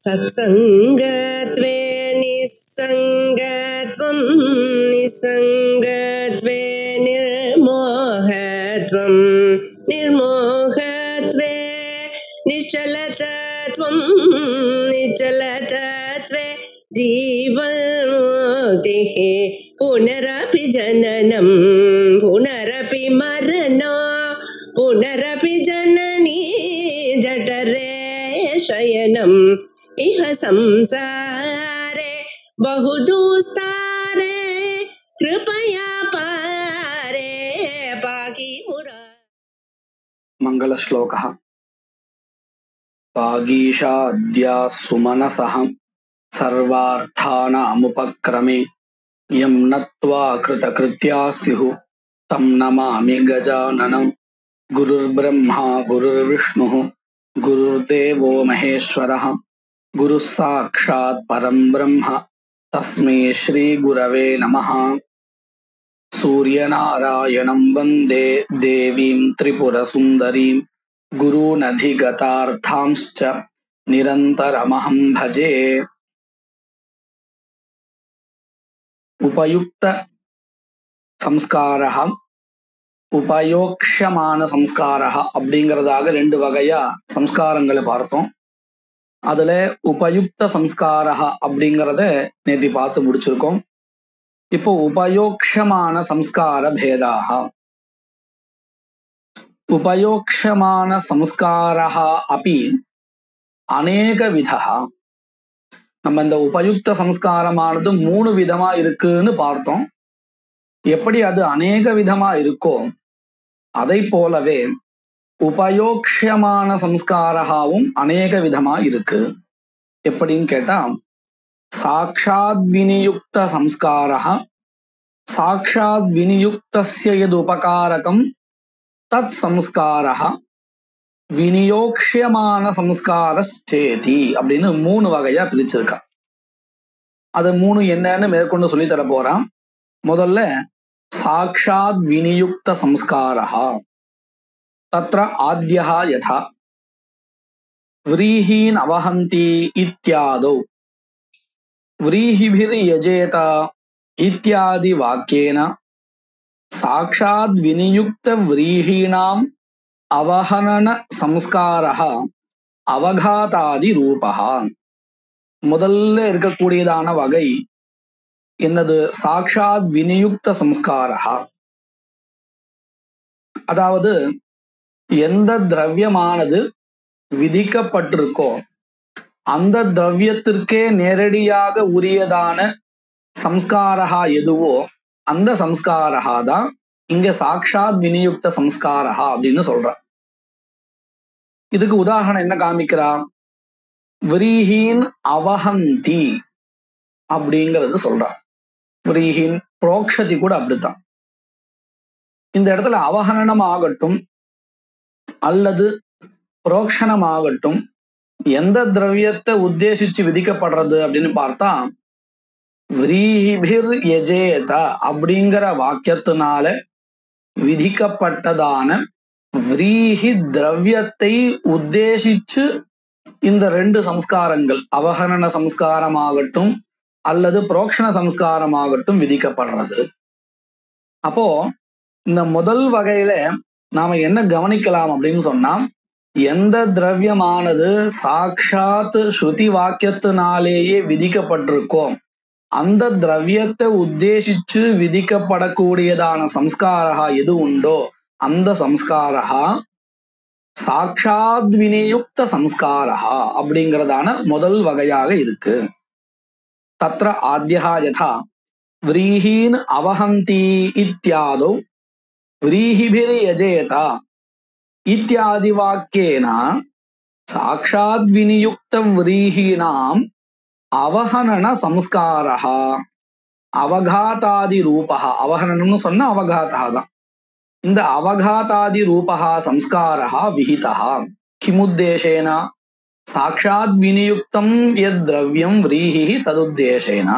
सत्संगत्वे निस्संगत्वं निस्संगत्वे निर्मोहत्वं निर्मोहत्वे निश्चलतत्वं निश्चलतत्वे जीवन्मुक्तिः पुनरपि जननं पुनरपि मरणं पुनरपि जननी जठरे शयनम् इह संसारे बहुदुस्तारे कृपया पारे पाहि मुरा। मंगल श्लोकः। वागीशाद्या सुमनसः सर्वार्थानामुपक्रमे यं नत्वा कृतकृत्या स्युः तं नमामि गजाननं। गुरुर्ब्रह्मा गुरुर्विष्णुः गुरुर्देवो महेश्वरः गुरुः साक्षात् परं ब्रह्म तस्मै श्री गुरवे नमः। सूर्यनारायणं वन्दे देवीं त्रिपुरसुन्दरीं गुरूनधिगतार्थांश्च निरन्तरमहं भजे। उपयुक्त संस्कारः உபயோக்ஷமான சம்ஸ்காரः அப்படிங்கிறதாக ரெண்டு வகையா சம்ஸ்காரங்களை பார்த்தோம். அதுல உபயுக்த சம்ஸ்காரः அப்படிங்கிறத நேத்தி பார்த்து முடிச்சிருக்கோம். இப்போ உபயோக்ஷமான சம்ஸ்கார பேதாக. உபயோக்ஷமான சம்ஸ்காரः அப்படி அநேக விதः. நம்ம இந்த உபயுக்த சம்ஸ்காரமானது 3 விதமா இருக்குன்னு பார்த்தோம். எப்படி அது அநேக விதமா இருக்கோ அதை போலவே உபயோக்ஷமான சம்ஸ்காரகாவும் அநேக விதமா இருக்கு. எப்படின்னு கேட்டா, சாக்ஷாத் விநியுக்த சம்ஸ்காரः சாக்ஷாத் விநியுக்தஸ்ய யத் உபகாரகம் தத் சம்ஸ்காரः விநியோக்ஷமான சம்ஸ்காரஸ்சேதி அப்படின்னு 3 வகையா பிரிச்சிருக்கா. அது 3 என்னன்னு மேற்கொண்டு சொல்லி தர போறான். முதல்ல சாக்ஷாத் விநியுக்த சம்ஸ்காரः. தத்ர ஆத்யः யதா व्रीहीन् அவஹந்தி இத்யாதோ व्रीहिभिर् यजेत इत्यादि वाक्येन साक्षात् विनियुक्त व्रीहीणाम् அவஹனன சம்ஸ்காரः அவகாதாதி ரூபः. முதல்ல இருக்கக்கூடியதான வகை என்னது? சாக்ஷாத் விநியுக்த சம்ஸ்காரः. அதாவது எந்த திரவியமானது விதிக்கப்பட்டிருக்கோ அந்த திரவியத்திற்கே நேரடியாக உரியதான சம்ஸ்காரஹா எதுவோ அந்த சம்ஸ்காரஹா தான் இங்க சாக்ஷாத் விநியுக்த சம்ஸ்காரஹா அப்படின்னு சொல்ற. இதுக்கு உதாரணம் என்ன காமிக்கிறா? விரீஹீன் அவஹந்தி அப்படிங்கிறது சொல்றா. விரீஹீன் புரோக்ஷதி கூட அப்படித்தான். இந்த இடத்துல அவஹனனம் ஆகட்டும் அல்லது புரோக்ஷணம் ஆகட்டும் எந்த திரவியத்தை உத்தேசிச்சு விதிக்கப்படுறது அப்படின்னு பார்த்தா, விரீஹிபிர் யஜேத அப்படிங்கிற வாக்கியத்தினால விதிக்கப்பட்டதான விரீஹி திரவியத்தை உத்தேசிச்சு இந்த 2 சம்ஸ்காரங்கள் அவஹனன சம்ஸ்காரமாகட்டும் அல்லது புரோக்ஷண சம்ஸ்காரமாகட்டும் விதிக்கப்படுறது. அப்போ இந்த முதல் வகையில நாம என்ன கவனிக்கலாம் அப்படின்னு சொன்னா, எந்த திரவியமானது சாக்ஷாத் ஸ்ருதி வாக்கியத்தினாலேயே விதிக்கப்பட்டிருக்கோ அந்த திரவியத்தை உத்தேசிச்சு விதிக்கப்படக்கூடியதான சம்ஸ்காரஹா எது உண்டோ அந்த சம்ஸ்காரஹா சாக்ஷாத் விநியுக்த சம்ஸ்காரஹா அப்படிங்கிறதான முதல் வகையாக இருக்கு. தத்ர ஆத்யஹா யதா व्रीहीन् அவஹந்தி இத்யாதோ व्रीहिभिर् यजेत इत्यादि वाक्येन साक्षात् विनियुक्त व्रीहीणाम् அவஹனன சம்ஸ்காரஹ அவகாதாதி ரூபஹ. அவஹனனம்னு சொன்னா அவகாதா தான். இந்த அவகாதாதி ரூபஹ சம்ஸ்காரஹ விஹிதஹ கிமுத்தேசேன சாக்ஷாத் விநியுக்தம் யத் திரவ்யம் व्रीहि ததுத்தேசேன.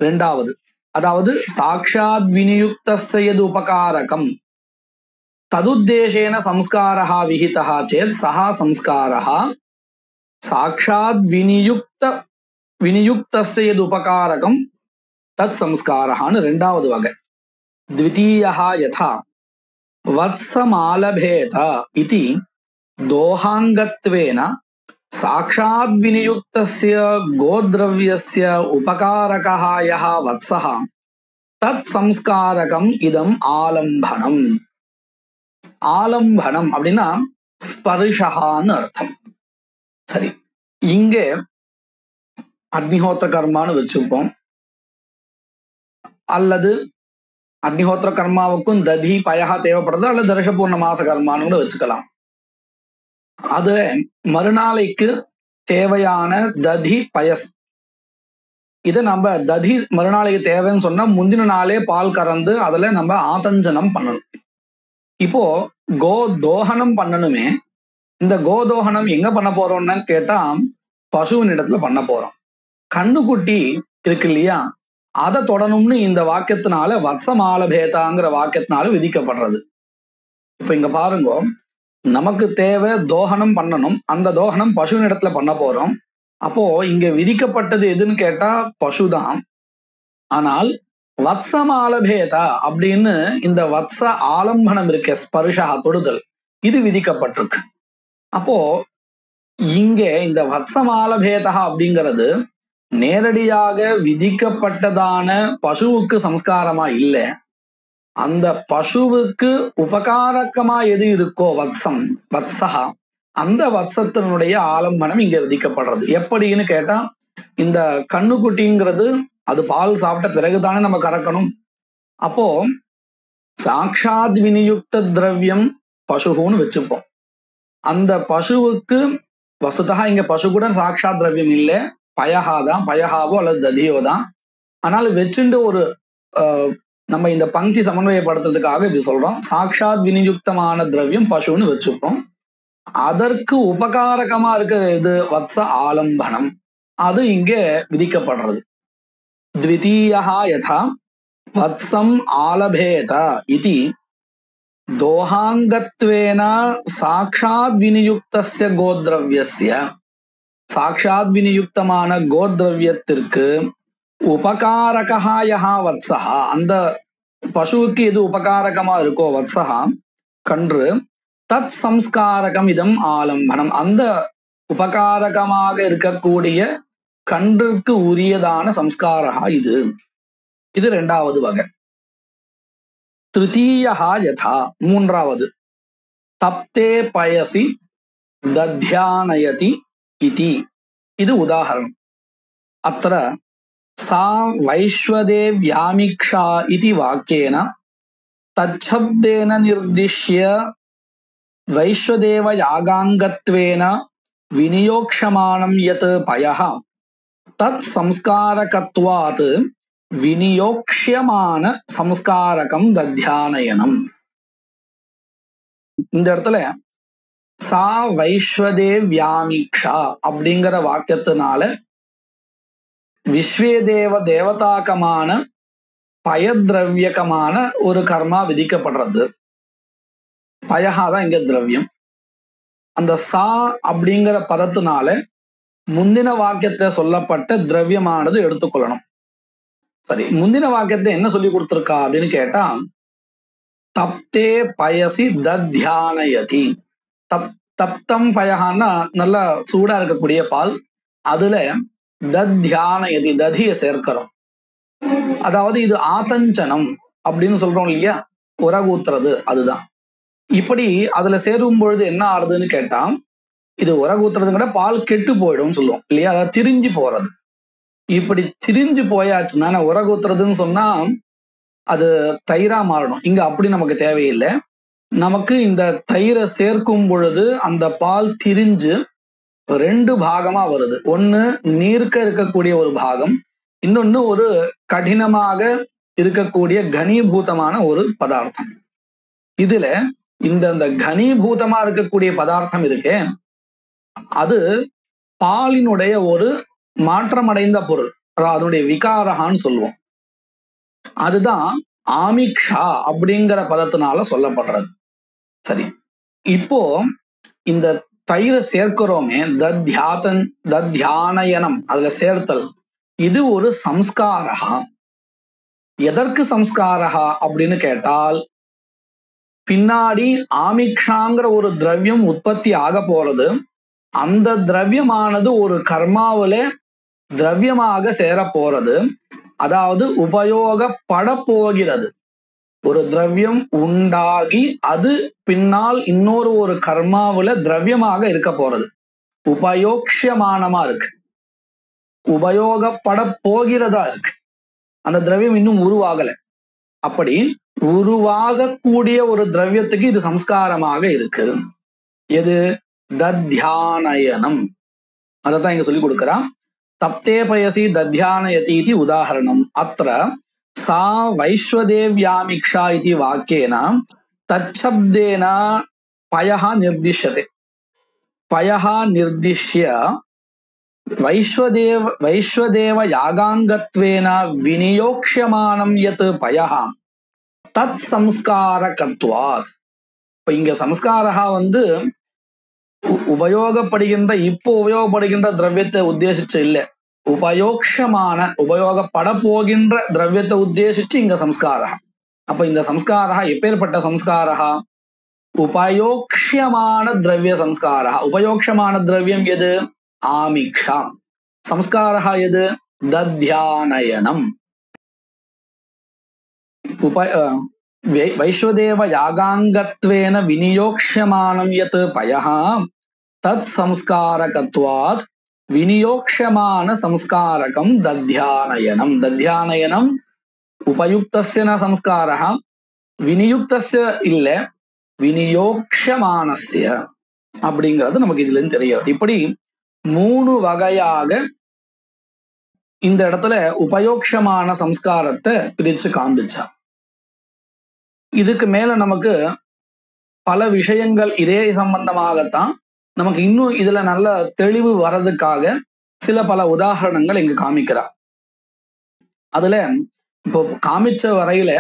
ரெண்டாவது, அதாவது சாக்ஷாத் விநியுக்தஸ்ய யத் உபகாரகம் ததுத்தேசேன சம்ஸ்காரஹ விஹிதஹ சேத் சஹா சம்ஸ்காரஹ சாக்ஷாத் வினியுக்தஸ்ய யத் உபகாரகம் தத் சம்ஸ்காரஹான்னு ரெண்டாவது வகை. த்விதீயஹா யதா வத்சமாலபேத இதி தோஹாங்கத்வேன சாக்ஷாத் வினியுக்தஸ்ய கோத்ரவ்யஸ்ய உபகாரகः யः வத்சஹ தத் சம்ஸ்காரகம் இதம் ஆலம்பனம். ஆலம்பனம் அப்படின்னா ஸ்பர்ஷஹான்னு அர்த்தம். சரி, இங்கே அக்னிஹோத்திர கர்மான்னு வச்சுப்போம், அல்லது அக்னிஹோத்திர கர்மாவுக்கும் ததி பயஹா தேவைப்படுறது, அல்லது தர்ஷபூர்ண மாச கர்மான்னு கூட வச்சுக்கலாம். அது மறுநாளைக்கு தேவையான ததி பயஸ், இதை நம்ம ததி மறுநாளைக்கு தேவைன்னு சொன்னா முந்தின நாளே பால் கறந்து அதுல நம்ம ஆதஞ்சனம் பண்ணணும். இப்போ தோஹனம் பண்ணணுமே, இந்த கோதோஹனம் எங்க பண்ண போறோம்னு கேட்டா பசுவின் இடத்துல பண்ண போறோம். கண்ணுக்குட்டி இருக்கு இல்லையா, அதை தொடணும்னு இந்த வாக்கியத்தினால வத்சமாலபேதாங்கிற வாக்கியத்தினால விதிக்கப்படுறது. இப்ப இங்க பாருங்க, நமக்கு தேவை தோஹனம் பண்ணணும், அந்த தோஹனம் பசுவின் இடத்துல பண்ண போறோம். அப்போ இங்க விதிக்கப்பட்டது எதுன்னு கேட்டா பசுதான். ஆனால் வத்சமாலபேதா அப்படின்னு இந்த வத்ச ஆலம்பனம் இருக்க ஸ்பர்ஷா தொடுதல், இது விதிக்கப்பட்டிருக்கு. அப்போ இங்கே இந்த வத்சமாலபேதா அப்படிங்கிறது நேரடியாக விதிக்கப்பட்டதான பசுவுக்கு சம்ஸ்காரமா இல்லை, அந்த பசுவுக்கு உபகாரக்கமா எது இருக்கோ வத்சா, அந்த வத்சத்தினுடைய ஆலம்பனம் இங்க விதிக்கப்படுறது. எப்படின்னு கேட்டா, இந்த கண்ணுக்குட்டிங்கிறது அது பால் சாப்பிட்ட பிறகுதானே நம்ம கறக்கணும். அப்போ சாக்ஷாத் வினியுக்த திரவியம் பசுன்னு வச்சுப்போம். அந்த பசுவுக்கு வசுதா இங்க பசு கூட சாக்ஷாத் திரவியம் இல்லை, பயஹாதான், பயஹாவோ அல்லது ததியோ தான். ஆனால் வச்சுட்டு ஒரு நம்ம இந்த பங்கி சமன்வயப்படுத்துறதுக்காக இப்படி சொல்றோம், சாக்ஷாத் வினியுக்தமான திரவியம் பசுன்னு வச்சுப்போம். அதற்கு உபகாரகமா இருக்கிற இது வத்ச ஆலம்பனம், அது இங்க விதிக்கப்படுறது. த்விதீயஹா யதா வத்சம் ஆலபேத இதி தோஹாங்கத்வேன சாக்ஷாத் வினியுக்தஸ்ய கோத்ரவ்யஸ்ய, சாக்ஷாத் வினியுக்தமான கோத்ரவ்யத்திற்கு உபகாரகா யஹா வத்சஹா, அந்த பசுவுக்கு எது உபகாரகமா இருக்கோ வத்சஹா கன்று, தத் சம்ஸ்காரகம் இதம் ஆலம்பனம், அந்த உபகாரகமாக இருக்கக்கூடிய கன்றுக்கு உரியதான சம்ஸ்காரா இது. இது ரெண்டாவது வகை. திருத்தீயஹா யதா மூன்றாவது, தப்தே பயசி தத்யானயதி இதி, இது உதாரணம். அத்திர சா வைஸ்வதேவ்யாமிக்ஷா இதி வாக்யேன தச்சப்தேன நிர்திஷ்ய வைஸ்வதேவ யாகாங்கத்வேன விநியோக்ஷமானம் யத் பயஹ தத் சம்ஸ்காரகத்வாத் விநியோக்ஷ்யமான சம்ஸ்காரகம் தத்யானயனம். இந்த இடத்துல சா வைஸ்வதேவ்யாமிக்ஷா அப்படிங்கிற வாக்கியத்தினால விஸ்வேதேவ தேவதாக்கமான பயத்ரவியகமான ஒரு கர்மா விதிக்கப்படுறது. பயஹாதான் இங்க திரவியம். அந்த சா அப்படிங்கிற பதத்தினால முந்தின வாக்கியத்தை சொல்லப்பட்ட திரவியமானது எடுத்துக்கொள்ளணும். சரி, முந்தின வாக்கியத்தை என்ன சொல்லி கொடுத்திருக்கா அப்படின்னு கேட்டா, தப்தே பயசி தத்யானயதி. தப்தம் பயஹான்னா நல்லா சூடா இருக்கக்கூடிய பால், அதுல தத்யானயதி ததிய சேர்க்கிறோம். அதாவது இது ஆதஞ்சனம் அப்படின்னு சொல்றோம் இல்லையா, உரகூத்துறது, அதுதான். இப்படி அதுல சேரும் பொழுது என்ன ஆறுதுன்னு கேட்டா, இது உரகூத்துறதுங்கிட்ட பால் கெட்டு போயிடும் சொல்லுவோம் இல்லையா, அதாவது திரிஞ்சு போறது. இப்படி திரிஞ்சு போயாச்சுன்னா உரகூத்துறதுன்னு சொன்னா அது தயிரா மாறணும். இங்க அப்படி நமக்கு தேவையில்லை. நமக்கு இந்த தயிரை சேர்க்கும் பொழுது அந்த பால் திரிஞ்சு ரெண்டு பாகமா வருது. ஒண்ணு நீர்க்க இருக்கக்கூடிய ஒரு பாகம், இன்னொன்னு ஒரு கடினமாக இருக்கக்கூடிய கனீபூதமான ஒரு பதார்த்தம். இதுல இந்த கனீபூதமா இருக்கக்கூடிய பதார்த்தம் இருக்கே, அது பாலினுடைய ஒரு மாற்றமடைந்த பொருள், அதனுடைய விகாரகான்னு சொல்லுவோம். அதுதான் ஆமிக்ஷா அப்படிங்கிற பதத்தினால சொல்லப்படுறது. சரி, இப்போ இந்த தயிரை சேர்க்கிறோமே, தத்யானயனம், அதுல சேர்த்தல், இது ஒரு சம்ஸ்காரா. எதற்கு சம்ஸ்காரா அப்படின்னு கேட்டால், பின்னாடி ஆமிக்ஷாங்கிற ஒரு திரவியம் உற்பத்தி ஆக போறது. அந்த திரவியமானது ஒரு கர்மாவில திரவியமாக சேர போறது. அதாவது உபயோகப்பட போகிறது. ஒரு திரவியம் உண்டாகி அது பின்னால் இன்னொரு ஒரு கர்மாவுல திரவியமாக இருக்க போறது. உபயோக்ஷமானமா இருக்கு, உபயோகப்பட போகிறதா இருக்கு. அந்த திரவியம் இன்னும் உருவாகல. அப்படி உருவாகக்கூடிய ஒரு திரவியத்துக்கு இது சம்ஸ்காரமாக இருக்கு. எது? தத்யானயனம். அதைத்தான் இங்க சொல்லி கொடுக்கிறான். தப்தே பயசி தத்யானயதி இது உதாரணம். அத்திர சா வைஸ்வதேவ்யாமிக்ஷா இது வாக்கியேன தச்சப்தேன பயஹ நிர்திஷ்யதே. பயஹ நிர்திஷ்ய வைஸ்வதேவ யாகாங்கத்வேன விநியோக்ஷ்யமானம் யத் பயஹ தத் சம்ஸ்காரகத்வாத். இப்ப இங்க சம்ஸ்காரா உபயோகப்படுகின்ற, இப்போ உபயோகப்படுகின்ற திரவியத்தை உத்தேசிச்சு இல்லை, உபயோகப்பட போகின்ற திரவியத்தை உத்தேசிச்சு இங்க சம்ஸ்காரா. அப்ப இந்த சம்ஸ்காரா எப்பேற்பட்ட சம்ஸ்காரா? உபயோக்ஷமான திரவிய சம்ஸ்காரா. உபயோக்ஷமான திரவியம் எது? ஆமிக்ஷா. சம்ஸ்காரா எது? தத்யானயனம். வைஸ்வதேவ யாகாங்கத்வேன விநியோக்ஷ்யமானம் யத் பயஹ தத் சம்ஸ்காரகத்வாத் விநியோக்ஷ்யமான சம்ஸ்காரகம் தத்யானயனம். தத்யானயனம் உபயுக்தஸ்ய ந சம்ஸ்காரः, விநியுக்தஸ்ய இல்ல, விநியோக்ஷ்யமானஸ்ய அப்படிங்கிறது நமக்கு இதுல இருந்து தெரிகிறது. இப்படி 3 வகையாக இந்த இடத்துல உபயோக்ஷமான சம்ஸ்காரத்தை பிரிச்சு காண்பிச்சா. இதுக்கு மேல நமக்கு பல விஷயங்கள் இதே சம்பந்தமாகத்தான் நமக்கு இன்னும் இதுல நல்ல தெளிவு வர்றதுக்காக பல உதாரணங்கள் இங்க காமிக்கிறார். அதுல இப்போ காமிச்ச வரையில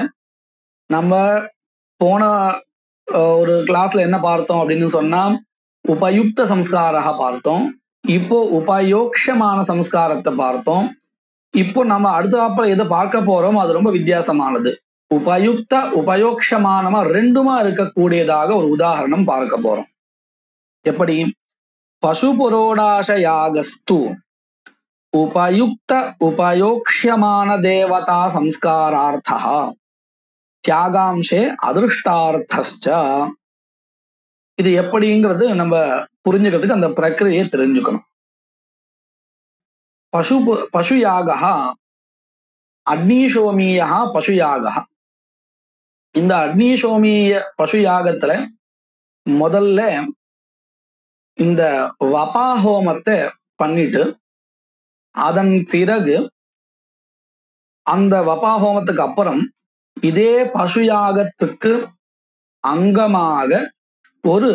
நம்ம போன ஒரு கிளாஸ்ல என்ன பார்த்தோம் அப்படின்னு சொன்னா, உபயுக்த சம்ஸ்காரா பார்த்தோம். இப்போ உபயோக்ஷமான சம்ஸ்காரத்தை பார்த்தோம். இப்போ நம்ம அடுத்தாப்புல எதை பார்க்க போறோம் அது ரொம்ப வித்தியாசமானது. உபயுக்த உபயோக்ஷமானமா ரெண்டுமா இருக்கக்கூடியதாக ஒரு உதாரணம் பார்க்க போறோம். எப்படி? பசு புரோடாசயாகஸ்து உபயுக்த உபயோக்ஷமான தேவதா சம்ஸ்காரார்த்தா தியாகாம்சே அதிருஷ்டார்த்தஸ்ச. இது எப்படிங்கிறது நம்ம புரிஞ்சுக்கிறதுக்கு அந்த பிரக்கிரியை தெரிஞ்சுக்கணும். பசுயாகா அக்னிசோமியா பசுயாகா. இந்த அக்னிசோமிய பசுயாகத்துல முதல்ல இந்த வபாஹோமத்தை பண்ணிட்டு அதன் பிறகு அந்த வபாஹோமத்துக்கு அப்புறம் இதே பசுயாகத்துக்கு அங்கமாக ஒரு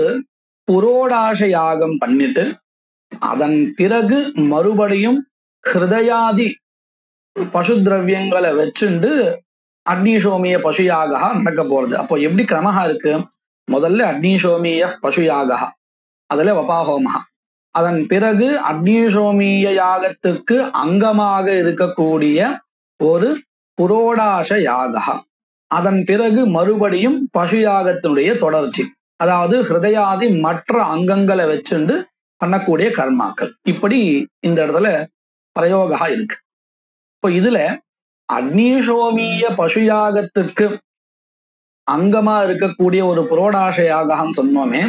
புரோடாச யாகம் பண்ணிட்டு அதன் பிறகு மறுபடியும் ஹிருதயாதி பசு திரவியங்களை வச்சுண்டு அக்னிசோமிய பசுயாக நடக்க போறது. அப்போ எப்படி கிரமஹா இருக்கு? முதல்ல அக்னிசோமிய பசுயாக, அதுல வபாஹோமஹா, அதன் பிறகு அக்னிசோமிய யாகத்திற்கு அங்கமாக இருக்கக்கூடிய ஒரு புரோடாச யாகா, அதன் பிறகு மறுபடியும் பசு யாகத்தினுடைய தொடர்ச்சி, அதாவது ஹிருதயாதி மற்ற அங்கங்களை வச்சுண்டு பண்ணக்கூடிய கர்மாக்கள். இப்படி இந்த இடத்துல பிரயோகா இருக்கு. இப்போ இதுல அக்னிசோமிய பசுயாகத்திற்கு அங்கமா இருக்கக்கூடிய ஒரு புரோடாச யாகம் சொன்னோமே,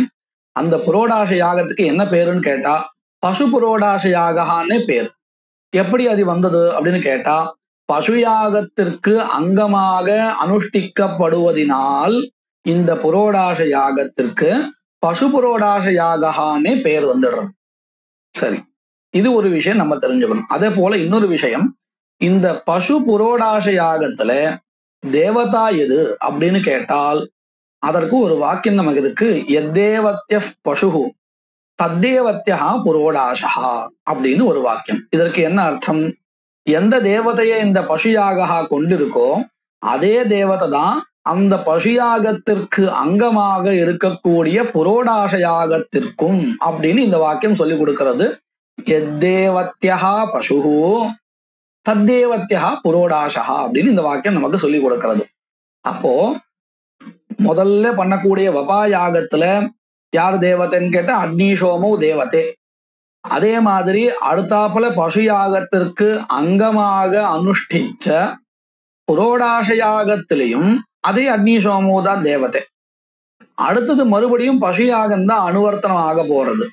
அந்த புரோடாச யாகத்துக்கு என்ன பேருன்னு கேட்டா பசு புரோடாச யாகான்னு பேர். எப்படி அது வந்தது அப்படின்னு கேட்டா, பசுயாகத்திற்கு அங்கமாக அனுஷ்டிக்கப்படுவதினால் இந்த புரோடாச யாகத்திற்கு பசு புரோடாச யாகான்னு பேர் வந்துடுறது. சரி, இது ஒரு விஷயம் நம்ம தெரிஞ்சுக்கணும். அதே போல இன்னொரு விஷயம், இந்த பசு புரோடாச யாகத்துல தேவதா எது அப்படின்னு கேட்டால் அதற்கு ஒரு வாக்கியம் நமக்கு இருக்கு. எத்தேவத்ய பசு தத்தேவத்யா புரோடாசா அப்படின்னு ஒரு வாக்கியம். இதற்கு என்ன அர்த்தம்? எந்த தேவதையை இந்த பசு யாகா கொண்டிருக்கோ அதே தேவதை தான் அந்த பசுயாகத்திற்கு அங்கமாக இருக்கக்கூடிய புரோடாச யாகத்திற்கும் அப்படின்னு இந்த வாக்கியம் சொல்லி கொடுக்கிறது. எத்தேவத்யா பசுஹு தத்தேவத்யா புரோடாசா அப்படின்னு இந்த வாக்கியம் நமக்கு சொல்லி கொடுக்கிறது. அப்போ முதல்ல பண்ணக்கூடிய வபா யாகத்துல யார் தேவதைன்னு கேட்டா அக்னிசோமோ தேவதே. அதே மாதிரி அடுத்தாப்புல பசு யாகத்திற்கு அங்கமாக அனுஷ்டிச்ச புரோடாச யாகத்திலையும் அதே அக்னிசோமோ தான் தேவதை. அடுத்தது மறுபடியும் பசு யாகம் தான் அனுவர்த்தனம் ஆக போறது,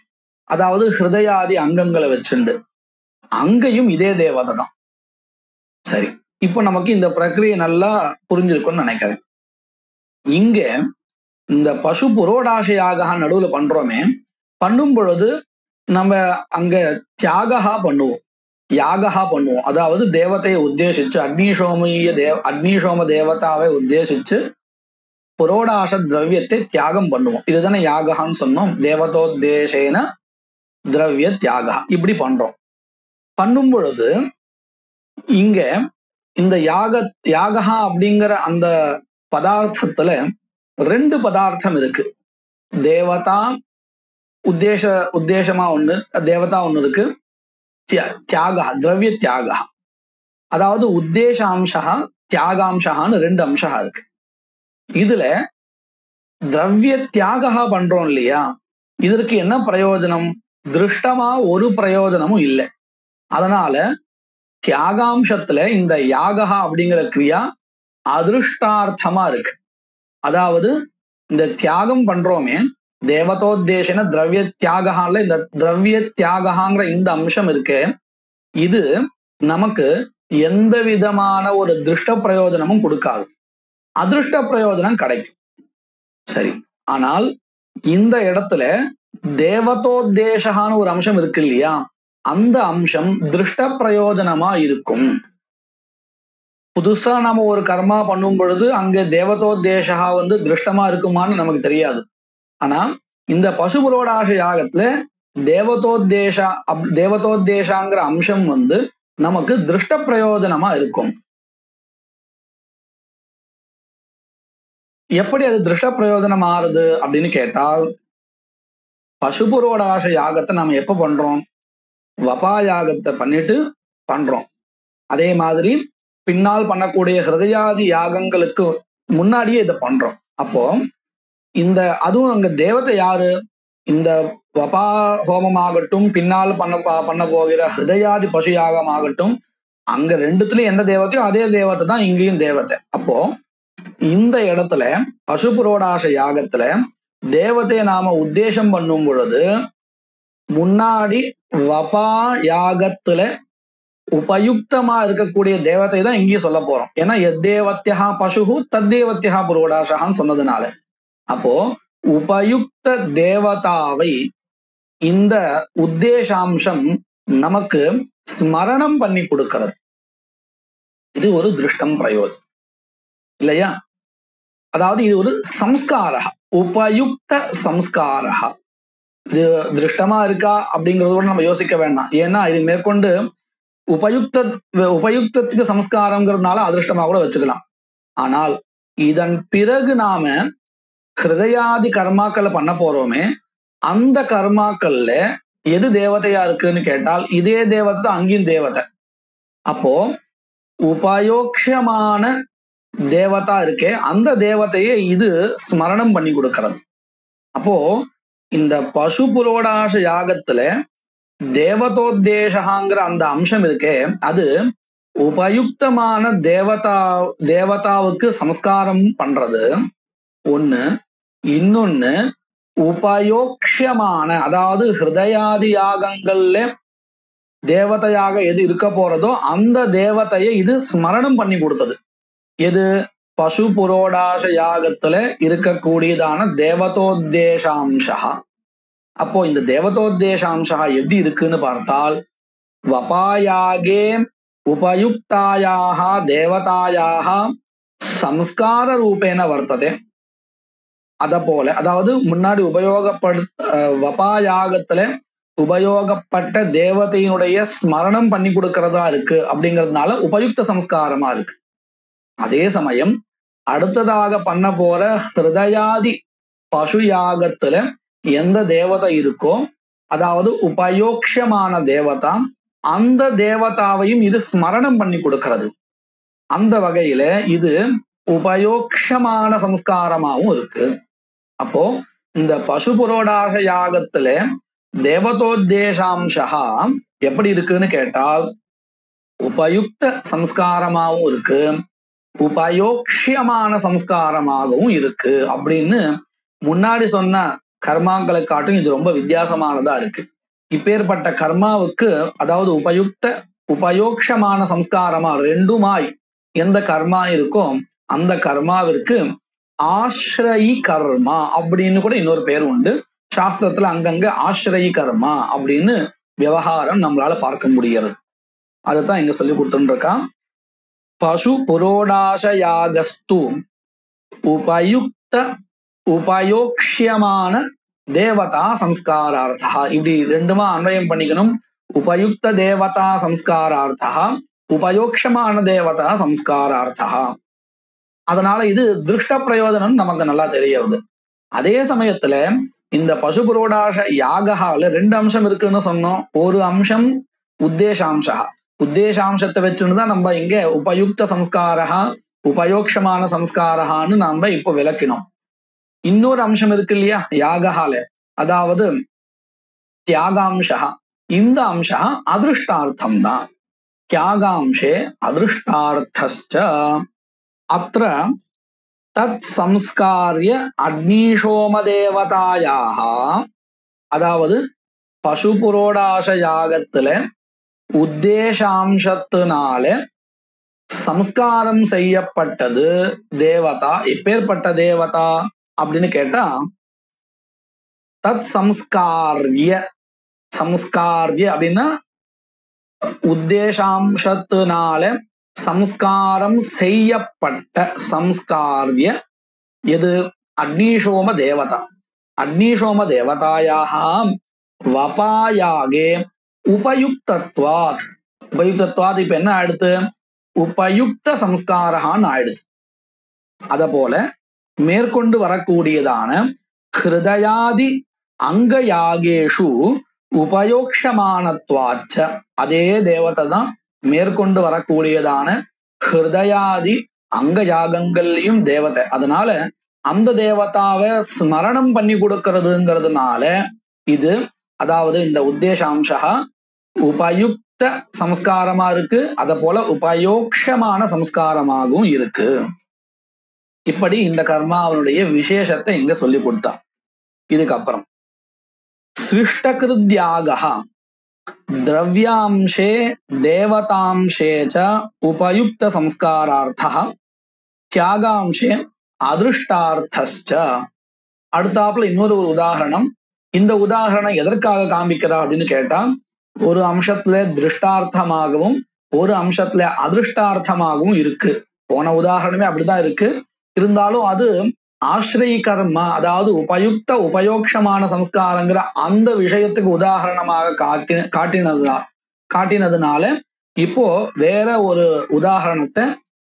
அதாவது ஹிருதயாதி அங்கங்களை வச்சுண்டு அங்கேயும் இதே தேவதை தான். சரி, இப்போ நமக்கு இந்த பிரக்கிரியை நல்லா புரிஞ்சிருக்கும்னு நினைக்கிறேன். இங்க இந்த பசு புரோடாசையாக நடுவுல பண்றோமே, பண்ணும் பொழுது நம்ம அங்க தியாகா பண்ணுவோம், யாகா பண்ணுவோம். அதாவது தேவதையை உத்தேசிச்சு அக்னிசோம தேவதாவை உத்தேசிச்சு புரோடாச திரவியத்தை தியாகம் பண்ணுவோம். இதுதானே யாகான்னு சொன்னோம். தேவதோத்தேசேன திரவிய தியாகா இப்படி பண்றோம். பண்ணும் பொழுது இங்க இந்த யாகா அப்படிங்கிற அந்த பதார்த்தத்துல ரெண்டு பதார்த்தம் இருக்கு. தேவதா உத்தேசமா ஒண்ணு, தேவதா ஒண்ணு இருக்கு. தியாகா திரவிய தியாகா, அதாவது உத்தேசாம்சா தியாகாம்சான்னு ரெண்டு அம்சா இருக்கு. இதுல திரவிய தியாகா பண்றோம் இல்லையா, இதற்கு என்ன பிரயோஜனம்? திருஷ்டமா ஒரு பிரயோஜனமும் இல்லை. அதனால தியாகாம்சத்துல இந்த யாகா அப்படிங்கிற கிரியா அதிருஷ்டார்த்தமா இருக்கு. அதாவது இந்த தியாகம் பண்றோமே தேவதோத்தேசன திரவிய தியாகால, இந்த திரவிய தியாகாங்கிற இந்த அம்சம் இருக்கு, இது நமக்கு எந்த விதமான ஒரு திருஷ்ட பிரயோஜனமும் கொடுக்காது, அதிருஷ்ட பிரயோஜனம் கிடைக்கும். சரி, ஆனால் இந்த இடத்துல தேவதோத்தேசான்னு ஒரு அம்சம் இருக்கு இல்லையா, அந்த அம்சம் திருஷ்ட பிரயோஜனமா இருக்கும். புதுசா நம்ம ஒரு கர்மா பண்ணும் பொழுது அங்க தேவதோத்தேசா திருஷ்டமா இருக்குமான்னு நமக்கு தெரியாது. ஆனா இந்த பசுபுரோடாச யாகத்துல தேவதோத்தேசாங்கிற அம்சம் நமக்கு திருஷ்ட பிரயோஜனமா இருக்கும். எப்படி அது திருஷ்ட பிரயோஜனம் ஆறுது அப்படின்னு கேட்டால், பசுபுரோடாச யாகத்தை நம்ம எப்ப பண்றோம்? வபா யாகத்தை பண்ணிட்டு பண்றோம். அதே மாதிரி பின்னால் பண்ணக்கூடிய ஹிருதயாதி யாகங்களுக்கு முன்னாடியே இதை பண்றோம். அப்போ இந்த அதுவும் அங்க தேவதை யாரு? இந்த வபா ஹோமமாகட்டும், பின்னால் பண்ண போகிற ஹிருதயாதி பசு யாகம் ஆகட்டும், அங்க ரெண்டுத்துலயும் எந்த தேவதையோ அதே தேவதை தான் இங்கேயும் தேவதை. அப்போ இந்த இடத்துல பசுபுரோடாச யாகத்துல தேவதையை நாம உத்தேசம் பண்ணும் பொழுது முன்னாடி வபா யாகத்துல உபயுக்தமா இருக்கக்கூடிய தேவதை தான் இங்கேயும் சொல்ல போறோம். ஏன்னா எத்தேவத்யா பசுஹு தத்தேவத்யா புரோடாசான்னு சொன்னதுனால, அப்போ உபயுக்த தேவதாவை இந்த உத்தேசாம்சம் நமக்கு ஸ்மரணம் பண்ணி கொடுக்கிறது. இது ஒரு திருஷ்டம் பிரயோஜனம் இல்லையா? அதாவது இது ஒரு சம்ஸ்காரா, உபயுக்த சம்ஸ்காரா. இது திருஷ்டமா இருக்கா அப்படிங்கறதோட நம்ம யோசிக்க வேண்டாம். ஏன்னா இது மேற்கொண்டு உபயுக்தத்துக்கு சம்ஸ்காரம்ங்கிறதுனால அதிருஷ்டமா கூட வச்சுக்கலாம். ஆனால் இதன் பிறகு நாம ஹிருதயாதி கர்மாக்களை பண்ண போறோமே, அந்த கர்மாக்கள்ல எது தேவதையா இருக்குன்னு கேட்டால் இதே தேவதை தான் அங்கேயும் தேவதை. அப்போ உபயோக்ஷமான தேவதா இருக்கே, அந்த தேவதையை இது ஸ்மரணம் பண்ணி கொடுக்கிறது. அப்போ இந்த பசு புரோடாச யாகத்துல தேவதோத்தேசாங்கிற அந்த அம்சம் இருக்கே, அது உபயுக்தமான தேவதாவுக்கு சம்ஸ்காரம் பண்றது ஒண்ணு. இன்னொன்னு உபயோக்ஷமான, அதாவது ஹிருதயாதி யாகங்கள்ல தேவதையாக எது இருக்க போறதோ அந்த தேவதையை இது ஸ்மரணம் பண்ணி கொடுத்தது. எது? பசு புரோடாச யாகத்துல இருக்கக்கூடியதான தேவதோத்தேசாம்சா. அப்போ இந்த தேவதோத்தேசாம்சா எப்படி இருக்குன்னு பார்த்தால், வபாயாகே உபயுக்தாயாக தேவதாயாக சம்ஸ்கார ரூபேன வர்த்ததே. அத போல, அதாவது முன்னாடி வபாயாகத்துல உபயோகப்பட்ட தேவதையினுடைய ஸ்மரணம் பண்ணி கொடுக்கறதா இருக்கு அப்படிங்கிறதுனால உபயுக்த சம்ஸ்காரமா இருக்கு. அதே சமயம் அடுத்ததாக பண்ண போற ஹிருதயாதி பசு யாகத்துல எந்த தேவதை இருக்கோ, அதாவது உபயோக்ஷமான தேவதா, அந்த தேவதாவையும் இது ஸ்மரணம் பண்ணி கொடுக்கிறது. அந்த வகையில இது உபயோக்ஷமான சம்ஸ்காரமாவும் இருக்கு. அப்போ இந்த பசு புரோடாச யாகத்துல தேவதோத்தேசாம்சா எப்படி இருக்குன்னு கேட்டால் உபயுக்த சம்ஸ்காரமாகவும் இருக்கு, உபயோக்ஷியமான சம்ஸ்காரமாகவும் இருக்கு. அப்படின்னு முன்னாடி சொன்ன கர்மாக்களை காட்டும் இது ரொம்ப வித்தியாசமானதா இருக்கு. இப்பேற்பட்ட கர்மாவுக்கு, அதாவது உபயோக்ஷமான சம்ஸ்காரமா ரெண்டுமாய் எந்த கர்மா இருக்கோ அந்த கர்மாவிற்கு ஆஸ்ரயி கர்மா அப்படின்னு கூட இன்னொரு பேர் உண்டு. சாஸ்திரத்துல அங்கங்க ஆஸ்ரயி கர்மா அப்படின்னு விவகாரம் நம்மளால பார்க்க முடிகிறது. அதைத்தான் இங்க சொல்லி கொடுத்துட்டு இருக்கான். பசு புரோடாச யாகஸ்து உபயுக்த உபயோக்ஷியமான தேவதா சம்ஸ்காரார்த்தா. இப்படி ரெண்டுமா அன்வயம் பண்ணிக்கணும். உபயுக்த தேவதா சம்ஸ்காரார்த்தா, உபயோக்ஷமான தேவதா சம்ஸ்காரார்த்தா. அதனால இது திருஷ்ட பிரயோஜனம் நமக்கு நல்லா தெரியுது. அதே சமயத்துல இந்த பசு புரோடாச யாகால ரெண்டு அம்சம் இருக்குன்னு சொன்னோம். ஒரு அம்சம் உத்தேசாம்சா, உத்தேசாம்சத்தை வச்சுன்னுதான் நம்ம இங்க உபயுக்த சம்ஸ்காரா உபயோக்ஷமான சம்ஸ்காரஹான்னு நாம இப்போ விளக்கினோம். இன்னொரு அம்சம் இருக்கு இல்லையா யாகால, அதாவது தியாகாம்சா. இந்த அம்சா அதிருஷ்டார்த்தம் தான். தியாகாம்சே அதிருஷ்டார்த்தஸ்ச அத்ர தத் சம்ஸ்காரிய அக்னிஷோம தேவதாயாக, அதாவது பசு புரோடாச யாகத்துல உத்தேசாம்சத்தினால சம்ஸ்காரம் செய்யப்பட்டது தேவதா. எப்பேற்பட்ட தேவதா அப்படின்னு கேட்டா தத் சம்ஸ்காரிய, சம்ஸ்காரிய அப்படின்னா உத்தேசாம்சத்தினால சம்ஸ்காரம் செய்யப்பட்ட சம்ஸ்காரிய எது? அக்னிஷோம தேவதா. அக்னிஷோம தேவதாயாக வபாயாகே உபயுக்தத்வாத். உபயுக்தத்வாத் இப்ப என்ன ஆயிடுத்து? உபயுக்த சம்ஸ்காரஹான்னு ஆயிடுது. அத போல மேற்கொண்டு வரக்கூடியதான ஹிருதயாதி அங்க யாகேஷு உபயோக்ஷமானத்வாச்ச, அதே தேவதை தான் மேற்கொண்டு வரக்கூடியதான ஹிருதயாதி அங்க யாகங்கள்லயும் தேவதை. அதனால அந்த தேவதாவை ஸ்மரணம் பண்ணி கொடுக்கறதுங்கிறதுனால இது, அதாவது இந்த உத்தேசாம்சா உபயுக்த சம்ஸ்காரமா இருக்கு, அத போல உபயோக்ஷமான சம்ஸ்காரமாகவும் இருக்கு. இப்படி இந்த கர்மாவனுடைய விசேஷத்தை இங்க சொல்லி கொடுத்தான். இதுக்கப்புறம் சிருஷ்டகிருத்யாகா திரவியாம்சே தேவதாம்சே ச உபயுக்த சம்ஸ்காரார்த்தா தியாகாம்சே அதிருஷ்டார்த்தஸ்ச. அடுத்தாப்புல இன்னொரு உதாரணம். இந்த உதாரணம் எதற்காக காமிக்கிறா அப்படின்னு கேட்டா, ஒரு அம்சத்துல திருஷ்டார்த்தமாகவும் ஒரு அம்சத்துல அதிருஷ்டார்த்தமாகவும் இருக்கு. போன உதாரணமே அப்படிதான் இருக்கு. இருந்தாலும் அது ஆஸ்ரயி கர்மா, அதாவது உபயுக்த உபயோக்ஷமான சம்ஸ்காரங்கிற அந்த விஷயத்துக்கு உதாரணமாக காட்டினதுனால இப்போ வேற ஒரு உதாரணத்தை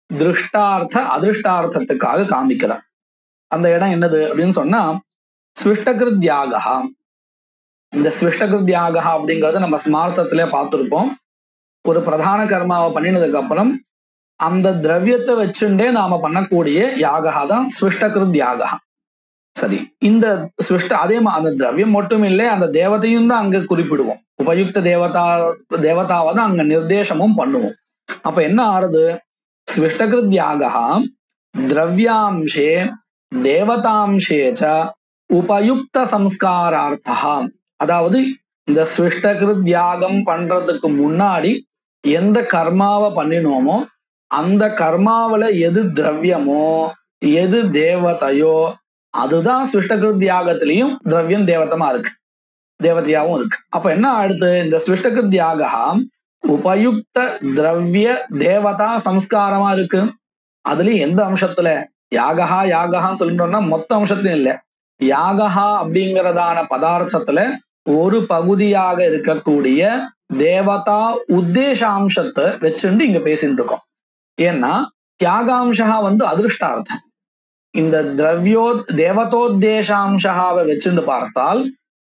திருஷ்டார்த்த அதிருஷ்டார்த்தத்துக்காக காமிக்கிறார். அந்த இடம் என்னது அப்படின்னு சொன்னா ஸ்விஷ்டகிருத்யாகா. இந்த ஸ்விஷ்டகிருத்யாகா அப்படிங்கறத நம்ம ஸ்மார்த்தத்திலே பார்த்திருப்போம். ஒரு பிரதான கர்மாவை பண்ணினதுக்கு அப்புறம் அந்த திரவியத்தை வச்சுட்டே நாம பண்ணக்கூடிய யாகா தான் ஸ்விஷ்டகிருத் யாகா. சரி, இந்த அதே அந்த திரவியம் மட்டும் இல்லை, அந்த தேவதையும் தான் அங்க குறிப்பிடுவோம். உபயுக்த தேவதாவை தான் அங்க நிர்தேசமும் பண்ணுவோம். அப்ப என்ன ஆறுது? ஸ்விஷ்டகிருத் யாகா திரவியாம்சே தேவதாம்சே ச உபயுக்த சம்ஸ்காரார்த்தா. அதாவது இந்த ஸ்விஷ்டகிருத் யாகம் பண்றதுக்கு முன்னாடி எந்த கர்மாவை பண்ணினோமோ அந்த கர்மாவில எது திரவியமோ எது தேவதையோ அதுதான் ஸ்விஷ்டகிருத் யாகத்திலையும் திரவியம் தேவதமா இருக்கு, தேவதையாவும் இருக்கு. அப்ப என்ன அடுத்து? இந்த ஸ்விஷ்டகிருத் யாகா உபயுக்த திரவிய தேவதா சம்ஸ்காரமா இருக்கு. அதுலயும் எந்த அம்சத்துல? யாகான்னு சொல்லிட்டோம்னா மொத்த அம்சத்தையும் இல்லை, யாகா அப்படிங்கிறதான பதார்த்தத்துல ஒரு பகுதியாக இருக்கக்கூடிய தேவதா உத்தேசாம்சத்தை வச்சுட்டு இங்க பேசிட்டு இருக்கோம். ஏன்னா தியாகாம்சா அதிருஷ்டார்த்தம். இந்த தேவதோத்தேசாம்சாவை வச்சுட்டு பார்த்தால்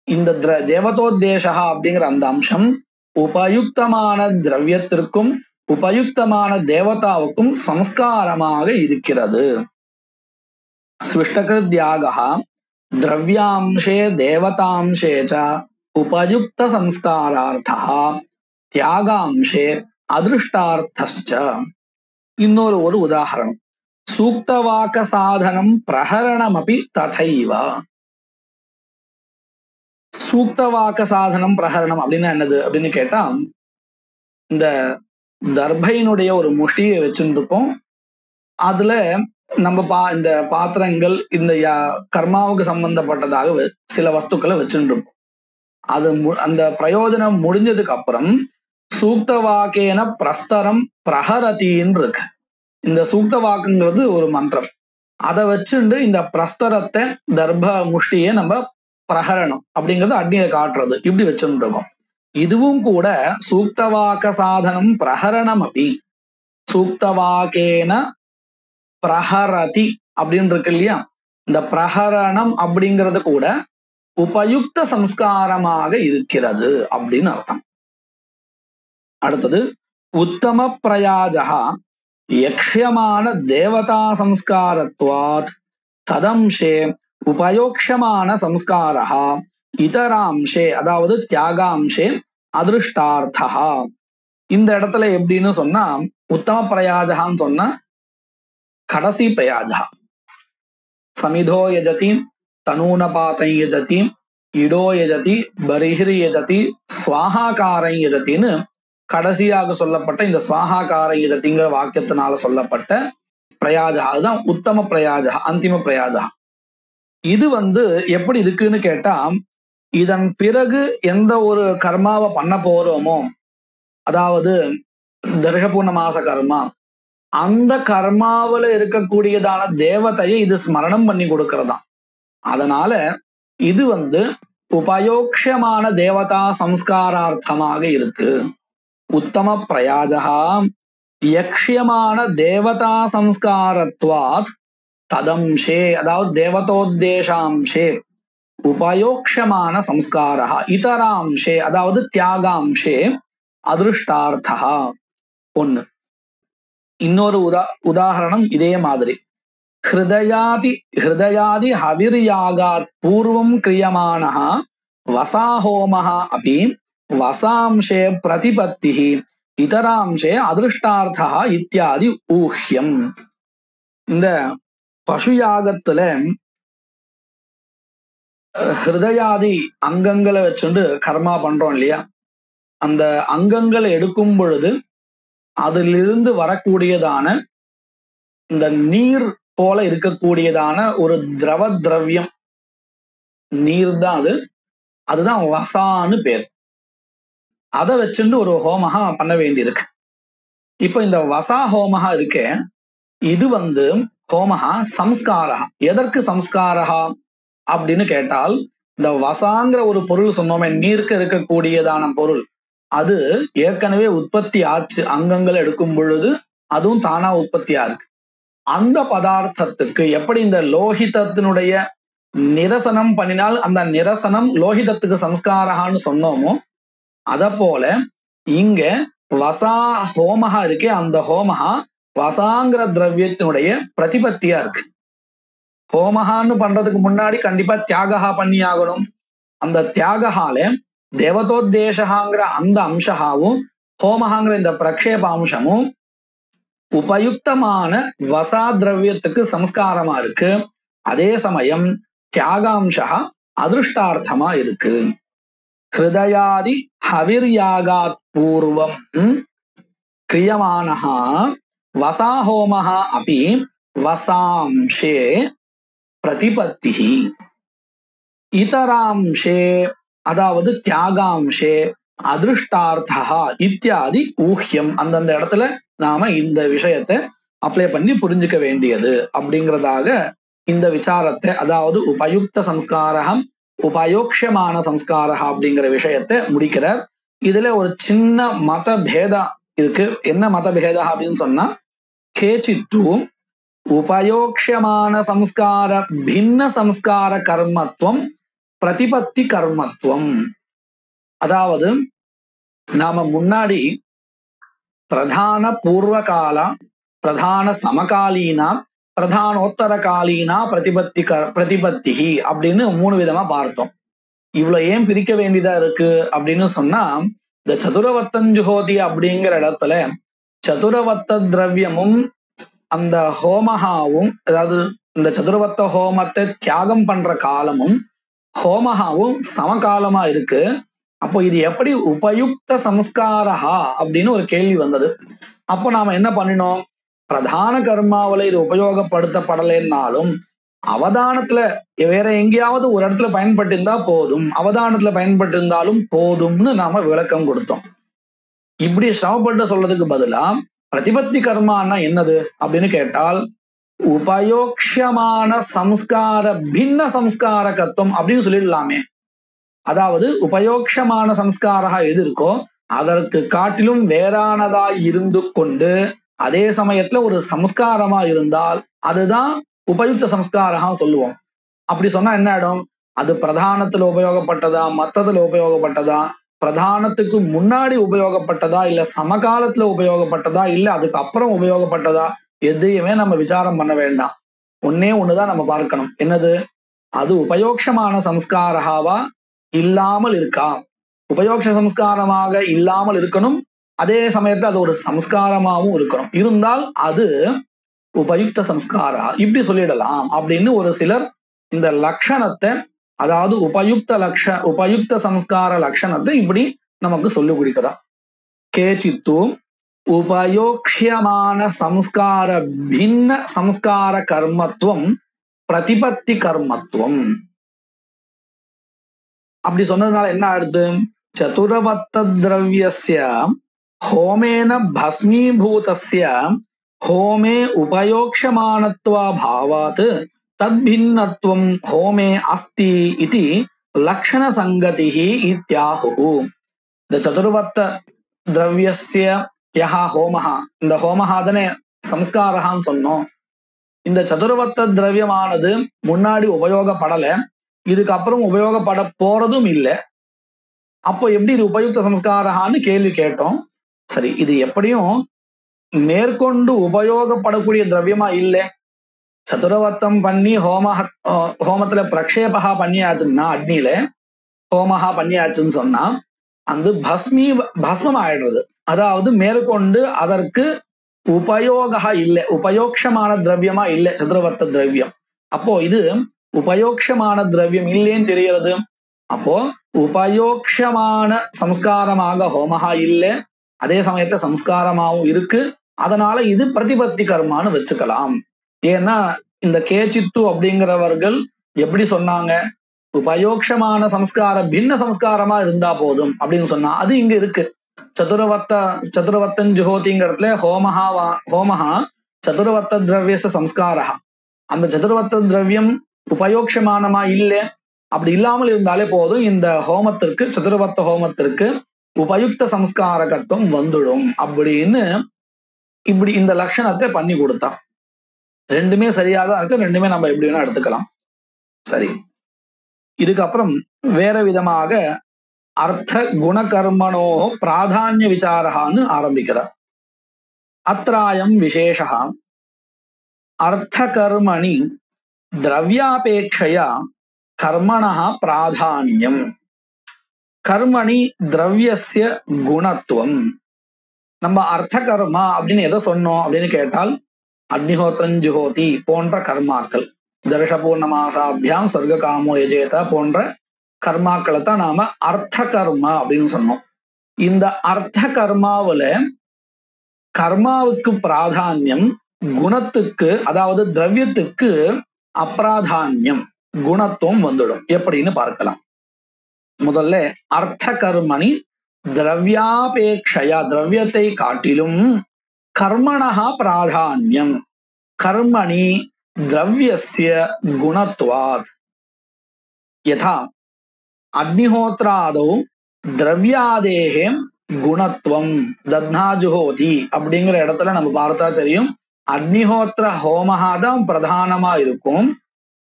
இந்த தேவதோத்தேசா அப்படிங்கிற அந்த அம்சம் உபயுக்தமான திரவியத்திற்கும் உபயுக்தமான தேவதாவுக்கும் சம்ஸ்காரமாக இருக்கிறது. ஸ்விஷ்டகிருத்யாகா திரவியாம்சே தேவதாம்சே ச உபயுக்த சம்ஸ்காரார்த்தா தியாகாம்சே அதிருஷ்டார்த்தஸ்ச. இன்னொரு உதாரணம், சூக்தவாக்க சாதனம் பிரஹரணமபி ததைவ. சூக்தவாக்க சாதனம் பிரஹரணம் அப்படின்னா என்னது அப்படின்னு கேட்டா, இந்த தர்பையினுடைய ஒரு முஷ்டியை வச்சுட்டு இருப்போம். அதுல நம்ம இந்த பாத்திரங்கள் இந்த கர்மாவுக்கு சம்பந்தப்பட்டதாக சில வஸ்துக்களை வச்சுட்டு இருப்போம். அது அந்த பிரயோஜனம் முடிஞ்சதுக்கு அப்புறம் சூக்த வாக்கேன பிரஸ்தரம் பிரஹரத்தின்னு இருக்கு. இந்த சூக்த வாக்குங்கிறது ஒரு மந்திரம். அதை வச்சுட்டு இந்த பிரஸ்தரத்தை தர்ப முஷ்டியை நம்ம பிரஹரணம் அப்படிங்கிறது அக்னியை காட்டுறது இப்படி வச்சுட்டு இருக்கோம். இதுவும் கூட சூக்தவாக்க சாதனம் பிரஹரணம் அப்படி சூக்தவாக்கேன பிரஹரதி அப்படின்னு இருக்கு இல்லையா, இந்த பிரஹரணம் அப்படிங்கிறது கூட உபயுக்த சம்ஸ்காரமாக இருக்கிறது அப்படின்னு அர்த்தம். அடுத்தது உத்தம பிரயாஜா யக்ஷ்யமான தேவதா சம்ஸ்காரத்வாத் ததம்சே உபயோக்ஷமான சம்ஸ்காரஹா இதராம்சே அதாவது தியாகாம்சே அதிருஷ்டார்த்தா. இந்த இடத்துல எப்படின்னு சொன்னா, உத்தம பிரயாஜகான்னு சொன்னா கடைசி பிரயாஜா. சமிதோ யஜதி தனூனபாத்தை யஜதி இடோ யஜதி பரிஹிரி யஜதி ஸ்வாஹாகாரை யஜத்தின்னு கடைசியாக சொல்லப்பட்ட இந்த ஸ்வாஹாகாரை யஜதிங்கிற வாக்கியத்தினால சொல்லப்பட்ட பிரயாஜா, அதுதான் உத்தம பிரயாஜா, அந்திம பிரயாஜா. இது எப்படி இருக்குன்னு கேட்டா, இதன் பிறகு எந்த ஒரு கர்மாவை பண்ண போறோமோ, அதாவது தர்ஷபூர்ண மாச கர்மா, அந்த கர்மாவில இருக்கக்கூடியதான தேவதையை இது ஸ்மரணம் பண்ணி கொடுக்கறதாம். அதனால இது உபயோக்ஷமான தேவதா சம்ஸ்காரார்த்தமாக இருக்கு. உத்தம பிரயாஜா யக்ஷ்யமான தேவதா சம்ஸ்காரத்வாத் ததம்சே அதாவது தேவதோத்தேசாம்சே உபயோக்ஷமான சம்ஸ்காரா இதராம்சே அதாவது தியாகாம்சே அதிருஷ்டார்த்தா. ஒண்ணு. இன்னொரு உதாரணம் இதே மாதிரி, ஹிருதயாதி ஹவிர்யாகாத் பூர்வம் கிரியமானஹ வசாஹோமஹ அபி வசாம்சே பிரதிபத்திஹி இதராம்சே அதிருஷ்டார்த்தா இத்தியாதி ஊஹ்யம். இந்த பசு யாகத்துல ஹிருதயாதி அங்கங்களை வச்சுட்டு கர்மா பண்றோம் இல்லையா, அந்த அங்கங்களை எடுக்கும் பொழுது அதிலிருந்து வரக்கூடியதான இந்த நீர் போல இருக்கக்கூடியதான ஒரு திரவியம், நீர் தான் அதுதான் வசான்னு பேர். அதை வச்சுட்டு ஒரு ஹோமஹா பண்ண வேண்டியிருக்கு. இப்ப இந்த வசா ஹோமஹா இருக்கே, இது ஹோமஹா சம்ஸ்காரா. எதற்கு சம்ஸ்காரா அப்படின்னு கேட்டால், இந்த வசாங்கிற ஒரு பொருள் சொன்னோமே, நீருக்கு இருக்கக்கூடியதான பொருள், அது ஏற்கனவே உற்பத்தி ஆச்சு. அங்கங்கள் எடுக்கும் பொழுது அதுவும் தானா உற்பத்தியா இருக்கு. அந்த பதார்த்தத்துக்கு எப்படி இந்த லோகிதத்தினுடைய நிரசனம் பண்ணினால் அந்த நிரசனம் லோகிதத்துக்கு சம்ஸ்காரகான்னு சொன்னோமோ, அத போல இங்க வசா ஹோமஹா இருக்கே, அந்த ஹோமஹா வசாங்கிற திரவியத்தினுடைய பிரதிபத்தியா இருக்கு. ஹோமஹான்னு பண்றதுக்கு முன்னாடி கண்டிப்பா தியாகா பண்ணி ஆகணும். அந்த தியாகால தேவதோத்தேசகாங்கிற அந்த அம்சகாவும் ஹோமஹாங்கிற இந்த பிரக்ஷேப அம்சமும் உபயுக்தமான வசா திரவியத்துக்கு சம்ஸ்காரமா இருக்கு. அதே சமயம் தியாகாம்சா அதிருஷ்டார்த்தமா இருக்கு. ஹிருதயாதி ஹவிர்யாகாத் பூர்வம் கிரியமானஹா வசாஹோமஹா அபி வசாம்சே பிரதிபத்திஹி இதராம்சே அதாவது தியாகாம்சே அதிருஷ்டார்த்தா இத்தியாதி ஊஹ்யம். அந்தந்த இடத்துல நாம இந்த விஷயத்தை அப்ளை பண்ணி புரிஞ்சுக்க வேண்டியது அப்படிங்கிறதாக இந்த விசாரத்தை, அதாவது உபயுக்த சம்ஸ்காரம் உபயோக்ஷமான சம்ஸ்காரா அப்படிங்கிற விஷயத்தை முடிக்கிறார். இதுல ஒரு சின்ன மத பேதம் இருக்கு. என்ன மத பேதா அப்படின்னு சொன்னா, கேச்சித்து உபயோக்ஷமான சம்ஸ்கார பின்ன சம்ஸ்கார கர்மத்துவம் பிரதிபத்தி கர்மத்துவம். அதாவது நாம முன்னாடி பிரதான பூர்வகால, பிரதான சமகாலீனா, பிரதானோத்தர காலீனா பிரதிபத்தி அப்படின்னு 3 விதமா பார்த்தோம். இவ்வளவு ஏன் பிரிக்க வேண்டியதா இருக்கு அப்படின்னு சொன்னா, இந்த சதுரவத்தஞ்சுஹோதி அப்படிங்கிற இடத்துல சதுரவத்த திரவியமும் அந்த ஹோமஹாவும், அதாவது இந்த சதுரவத்த ஹோமத்தை தியாகம் பண்ற காலமும் ஹோமஹாவும் சமகாலமா இருக்கு. அப்போ இது எப்படி உபயுக்த சம்ஸ்காரஹா அப்படின்னு ஒரு கேள்வி வந்தது. அப்போ நாம என்ன பண்ணினோம், பிரதான கர்மாவில இது உபயோகப்படுத்தப்படலைன்னாலும் அவதானத்துல வேற எங்கேயாவது ஒரு இடத்துல பயன்பட்டு இருந்தா போதும், அவதானத்துல பயன்பட்டு இருந்தாலும் போதும்னு நாம விளக்கம் கொடுத்தோம். இப்படி சிரமப்பட்டு சொல்றதுக்கு பதிலா பிரதிபத்தி கர்மான்னா என்னது அப்படின்னு கேட்டால், உபயோக்ஷமான சம்ஸ்கார பின்ன சம்ஸ்காரகத்துவம் அப்படின்னு சொல்லிடலாமே. அதாவது உபயோக்ஷமான சம்ஸ்காரா எது இருக்கோ அதற்கு காட்டிலும் வேறானதாய் இருந்து கொண்டு அதே சமயத்துல ஒரு சம்ஸ்காரமா இருந்தால் அதுதான் உபயுக்த சம்ஸ்காரா சொல்லுவோம். அப்படி சொன்னா என்ன ஆயிடும், அது பிரதானத்துல உபயோகப்பட்டதா, மத்ததுல உபயோகப்பட்டதா, பிரதானத்துக்கு முன்னாடி உபயோகப்பட்டதா, இல்ல சமகாலத்துல உபயோகப்பட்டதா, இல்ல அதுக்கு அப்புறம் உபயோகப்பட்டதா, எதையுமே நம்ம விசாரம் பண்ண வேண்டாம். ஒன்னே ஒண்ணுதான் நம்ம பார்க்கணும், என்னது, அது உபயோக்ஷமான சம்ஸ்காரஹாவா இல்லாமல் இருக்கா. உபயோக்ஷ சம்ஸ்காரமாக இல்லாமல் இருக்கணும், அதே சமயத்துல அது ஒரு சம்ஸ்காரமாகவும் இருக்கணும். இருந்தால் அது உபயுக்த சம்ஸ்காரா இப்படி சொல்லிடலாம் அப்படின்னு ஒரு சிலர் இந்த லட்சணத்தை, அதாவது உபயுக்த சம்ஸ்கார லட்சணத்தை இப்படி நமக்கு சொல்லி கொடுக்கிறார். கேச்சித்து உபயோக்ஷமான சம்ஸ்கார பின்ன சம்ஸ்கார கர்மத்துவம் பிரதிபத்தி கர்மத்துவம். அப்படி சொன்னதுனால என்ன ஆயிடுது, சதுரவத்த திரவியஸ்ய ஹோமேன பஸ்மீபூதஸ்ய ஹோமே உபயோக்ஷமானத்வா பாவாத் தத்பின்னத்வம் ஹோமே அஸ்தி இதி லக்ஷண சங்கதிஹி இத்யாஹு. இந்த சதுர்வத்த திரவியஸ்ய யஹா ஹோமஹா, இந்த ஹோமஹாதனே சம்ஸ்காரஹான்னு சொன்னோம். இந்த சதுர்வத்த திரவியமானது முன்னாடி உபயோகப்படல, இதுக்கப்புறம் உபயோகப்பட போறதும் இல்லை. அப்போ எப்படி இது உபயுக்த சம்ஸ்காரஹான்னு கேள்வி கேட்டோம். சரி, இது எப்படியும் மேற்கொண்டு உபயோகப்படக்கூடிய திரவியமா இல்லை. சதுரவத்தம் பண்ணி ஹோமத்துல பிரக்ஷேபகா பண்ணியாச்சுன்னா, அக்னியில ஹோமஹா பண்ணியாச்சுன்னு சொன்னா அந்த பஸ்மம் ஆயிடுறது. அதாவது மேற்கொண்டு அதற்கு உபயோகா இல்லை, உபயோக்ஷமான திரவியமா இல்லை சதுரவத்த திரவியம். அப்போ இது உபயோக்ஷமான திரவியம் இல்லைன்னு தெரிகிறது. அப்போ உபயோக்ஷமான சம்ஸ்காரமாக ஹோமஹா இல்லை, அதே சமயத்துல சம்ஸ்காரமாகவும் இருக்கு. அதனால இது பிரதிபத்தி கர்மான்னு வச்சுக்கலாம். ஏன்னா இந்த கேச்சித்து அப்படிங்கிறவர்கள் எப்படி சொன்னாங்க, உபயோக்ஷமான சம்ஸ்கார பின்ன சம்ஸ்காரமா இருந்தா போதும் அப்படின்னு சொன்னா அது இங்க இருக்கு. சதுரவத்தன் ஜுஹோதிங்கிற இடத்துல ஹோமஹா சதுரவத்த திரவியச சம்ஸ்காரா, அந்த சதுரவத்த திரவியம் உபயோக்ஷமானமா இல்லை. அப்படி இல்லாமல் இருந்தாலே போதும், இந்த ஹோமத்திற்கு, சதுரவத்த ஹோமத்திற்கு உபயுக்த சம்ஸ்காரகத்துவம் வந்துடும் அப்படின்னு இப்படி இந்த லட்சணத்தை பண்ணி கொடுத்தான். ரெண்டுமே சரியாதான் இருக்கு, ரெண்டுமே நம்ம எப்படி வேணா எடுத்துக்கலாம். சரி, இதுக்கப்புறம் வேற விதமாக அர்த்த குணகர்மணோ பிராதான்ய விசாரஹான்னு ஆரம்பிக்கிறார். அத்ராயம் விசேஷா அர்த்த கர்மணி திரவியாபேட்சையா கர்மணः பிராதான்யம். கர்மணி திரவியஸ்ய குணத்துவம். நம்ம அர்த்த கர்மா அப்படின்னு எதை சொன்னோம் அப்படின்னு கேட்டால், அக்னிஹோத்திரம் ஜுஹோதி போன்ற கர்மாக்கள், தர்ஷபூர்ணமாசாபியாம் சொர்க்க காமோ யஜேத போன்ற கர்மாக்களை தான் நாம அர்த்த கர்மா அப்படின்னு சொன்னோம். இந்த அர்த்த கர்மாவுல கர்மாவுக்கு பிராதான்யம், குணத்துக்கு அதாவது திரவியத்துக்கு அப்பிராதான்யம், குணத்துவம் வந்துடும். எப்படின்னு பார்க்கலாம். முதல்ல அர்த்த கர்மணி திரவியாபேட்சையா, திரவியத்தை காட்டிலும் கர்மணஹா பிராதான்யம், கர்மணி திரவியஸ்ய குணத்வாத். யதா அக்னிஹோத்ராதோ திரவியாதேஹே குணத்துவம் தத்னா ஜுஹோதி அப்படிங்கிற இடத்துல நம்ம பார்த்தா தெரியும், அக்னிஹோத்திர ஹோமஹா தான் பிரதானமா இருக்கும்.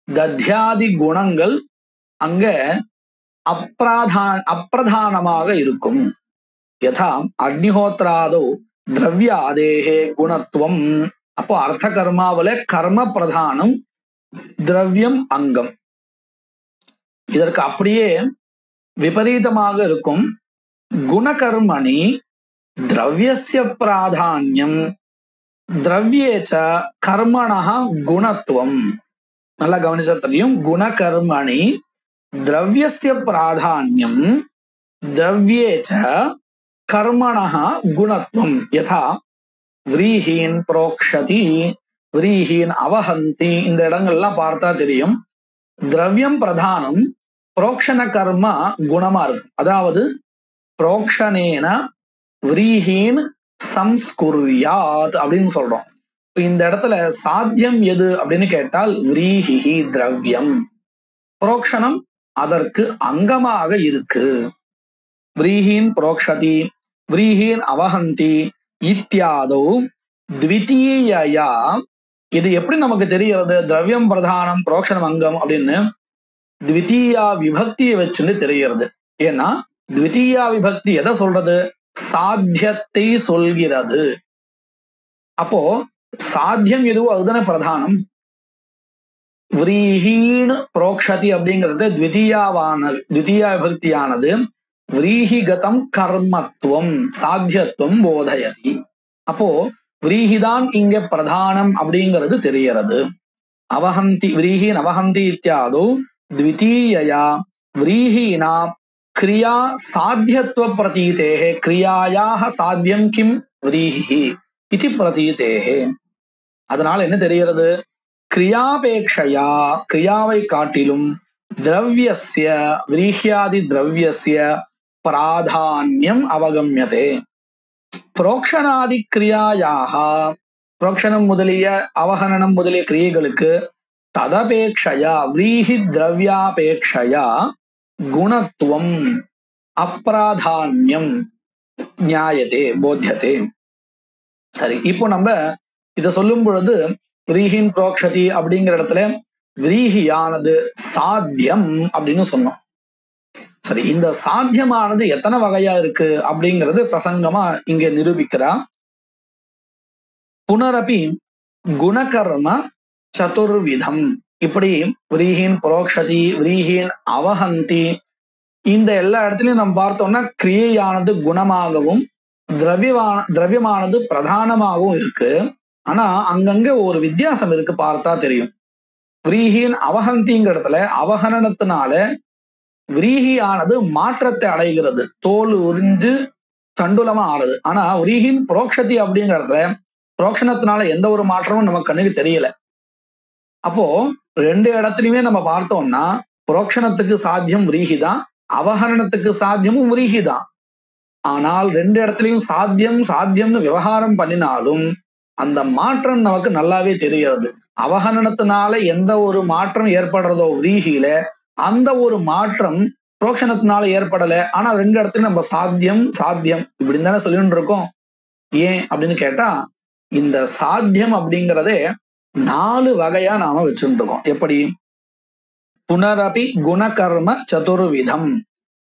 தத்யாதி குணங்கள் அங்க அப்பிரதானமாக இருக்கும். யதா அக்னிஹோத்ராதோ திரவியாதேஹே குணத்துவம். அப்போ அர்த்த கர்மாவில கர்ம பிரதானம், திரவியம் அங்கம். இதற்கு அப்படியே விபரீதமாக இருக்கும். குணகர்மணி திரவியஸ்ய பிராதான்யம், திரவியேச்ச கர்மணः குணத்துவம். நல்லா கவனிச்சா தெரியும். குணகர்மணி திரவியஸ்ய பிராதான்யம், திரவியேச்ச கர்மணः குணத்துவம். யதா விரீஹீன் புரோக்ஷதி, விரீஹீன் அவஹந்தி. இந்த இடங்கள்லாம் பார்த்தா தெரியும். திரவியம் பிரதானம், புரோக்ஷண கர்மா குணமா இருக்கும். அதாவது புரோக்ஷணேன விரீஹீன் சம்ஸ்குர்யாத் அப்படின்னு சொல்றோம். இந்த இடத்துல சாத்தியம் எது அப்படின்னு கேட்டால் விரீஹி திரவியம், புரோக்ஷணம் அதற்கு அங்கமாக இருக்கு. விரீஹீன் புரோக்ஷதி, விரீஹீன் அவஹந்தி இத்தியாதோ த்விதீயா. இது எப்படி நமக்கு தெரிகிறது திரவியம் பிரதானம் புரோக்ஷணம் அங்கம் அப்படின்னு? த்விதீயா விபக்தியை வச்சுன்னு தெரிகிறது. ஏன்னா த்விதீயா விபக்தி எதை சொல்றது? சாத்தியத்தை சொல்கிறது. அப்போ சாத்தியம் எதுவோ அதுதானே பிரதானம். விரீஹீன் புரோக்ஷதி அப்படிங்கிறது த்விதீயா விபக்தியானது விரீஹிகதம் கர்மத்துவம் சாத்தியத்துவம் போதயதி. அப்போ விரீஹிதான் இங்க பிரதானம் அப்படிங்கிறது தெரிகிறது. அவஹந்தி விரீஹீன் அவஹந்தி இத்தியாதோ த்விதீயா விரீஹீனா கிரியா சாத்தியத்துவ பிரதீதேஹ. கிரியாயாக சாத்தியம் கிம் விரீஹி இது பிரதீதேஹ. அதனால என்ன தெரிகிறது? கிரியாபேக்ஷயா கிரியாவை காட்டிலும் திரவியஸ்ய விரீஹ்யாதி திரவியஸ்ய பிராதான்யம் அவகம்யதே. புரோக்ஷணாதி கிரியாயாக புரோக்ஷணம் முதலிய அவஹனனம் முதலிய கிரியைகளுக்கு ததபேக்ஷயா விரீஹி திரவியாபேக்ஷயா குணத்துவம் அப்பிராதான்யம் ஞாயதே போத்தியதே. சரி, இப்போ நம்ம இத சொல்லும் பொழுது விரீஹின் புரோக்ஷதி அப்படிங்கிற இடத்துல விரீஹியானது சாத்தியம் அப்படின்னு சொன்னோம். சரி, இந்த சாத்தியமானது எத்தனை வகையா இருக்கு அப்படிங்கிறது பிரசங்கமா இங்க நிரூபிக்கிறா. புனரபி குணகர்ம சதுர்விதம். இப்படி விரீஹின் புரோக்ஷதி, விரீஹின் அவஹந்தி, இந்த எல்லா இடத்துலயும் நம்ம பார்த்தோம்னா கிரியையானது குணமாகவும் திரவியமானது பிரதானமாகவும் இருக்கு. ஆனா அங்கங்க ஒரு வித்தியாசம் இருக்கு, பார்த்தா தெரியும். விரீஹின் அவஹந்திங்கிற இடத்துல அவஹனத்தினால விரீஹியானது மாற்றத்தை அடைகிறது, தோல் உறிஞ்சு தண்டுலமா ஆறுது. ஆனா விரீஹின் புரோக்ஷதி அப்படிங்கிற இடத்துல புரோக்ஷணத்தினால எந்த ஒரு மாற்றமும் நமக்கு கண்ணுக்கு தெரியல. அப்போ ரெண்டு இடத்துலயுமே நம்ம பார்த்தோம்னா புரோக்ஷணத்துக்கு சாத்தியம் விரீஹிதான், அவஹரணத்துக்கு சாத்தியமும் விரீஹிதான். ஆனால் ரெண்டு இடத்துலயும் சாத்தியம் சாத்தியம்னு விவகாரம் பண்ணினாலும் அந்த மாற்றம் நமக்கு நல்லாவே தெரிகிறது. அவஹரணத்தினால எந்த ஒரு மாற்றம் ஏற்படுறதோ விரீஹியில, அந்த ஒரு மாற்றம் புரோக்ஷணத்தினால ஏற்படல. ஆனா ரெண்டு இடத்துலயும் நம்ம சாத்தியம் சாத்தியம் இப்படின்னு தானே சொல்லிட்டு இருக்கோம். ஏன் அப்படின்னு கேட்டா, இந்த சாத்தியம் அப்படிங்கிறதே 4 வகையா நாம வச்சுட்டு இருக்கோம். எப்படி? புனரபி குணகர்ம சதுர்விதம்.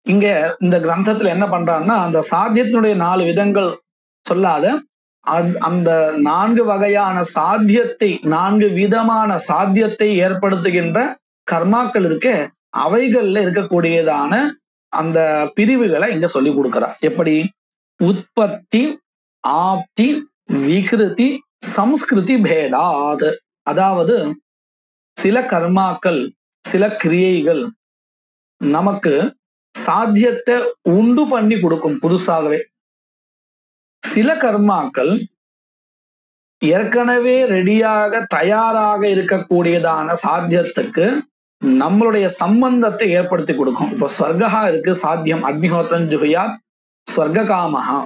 இங்க இந்த கிரந்தத்துல என்ன பண்றான்னா, அந்த சாத்தியத்தினுடைய 4 விதங்கள் சொல்லாத அந்த 4 வகையான சாத்தியத்தை, 4 விதமான சாத்தியத்தை ஏற்படுத்துகின்ற கர்மாக்கள் இருக்கு, அவைகள்ல இருக்கக்கூடியதான அந்த பிரிவுகளை இங்க சொல்லி கொடுக்கிறா. எப்படி? உற்பத்தி, ஆப்தி, விகிருதி, சம்ஸ்கிருதி பேதாத். அதாவது சில கர்மாக்கள், சில கிரியைகள் நமக்கு சாத்தியத்தை உண்டு பண்ணி கொடுக்கும் புதுசாகவே. சில கர்மாக்கள் ஏற்கனவே ரெடியாக தயாராக இருக்கக்கூடியதான சாத்தியத்துக்கு நம்மளுடைய சம்பந்தத்தை ஏற்படுத்தி கொடுக்கும். இப்போ ஸ்வர்கா இருக்கு, சாத்தியம் அக்னிஹோத்திரம் ஜுஹியாத் ஸ்வர்க காமஹா.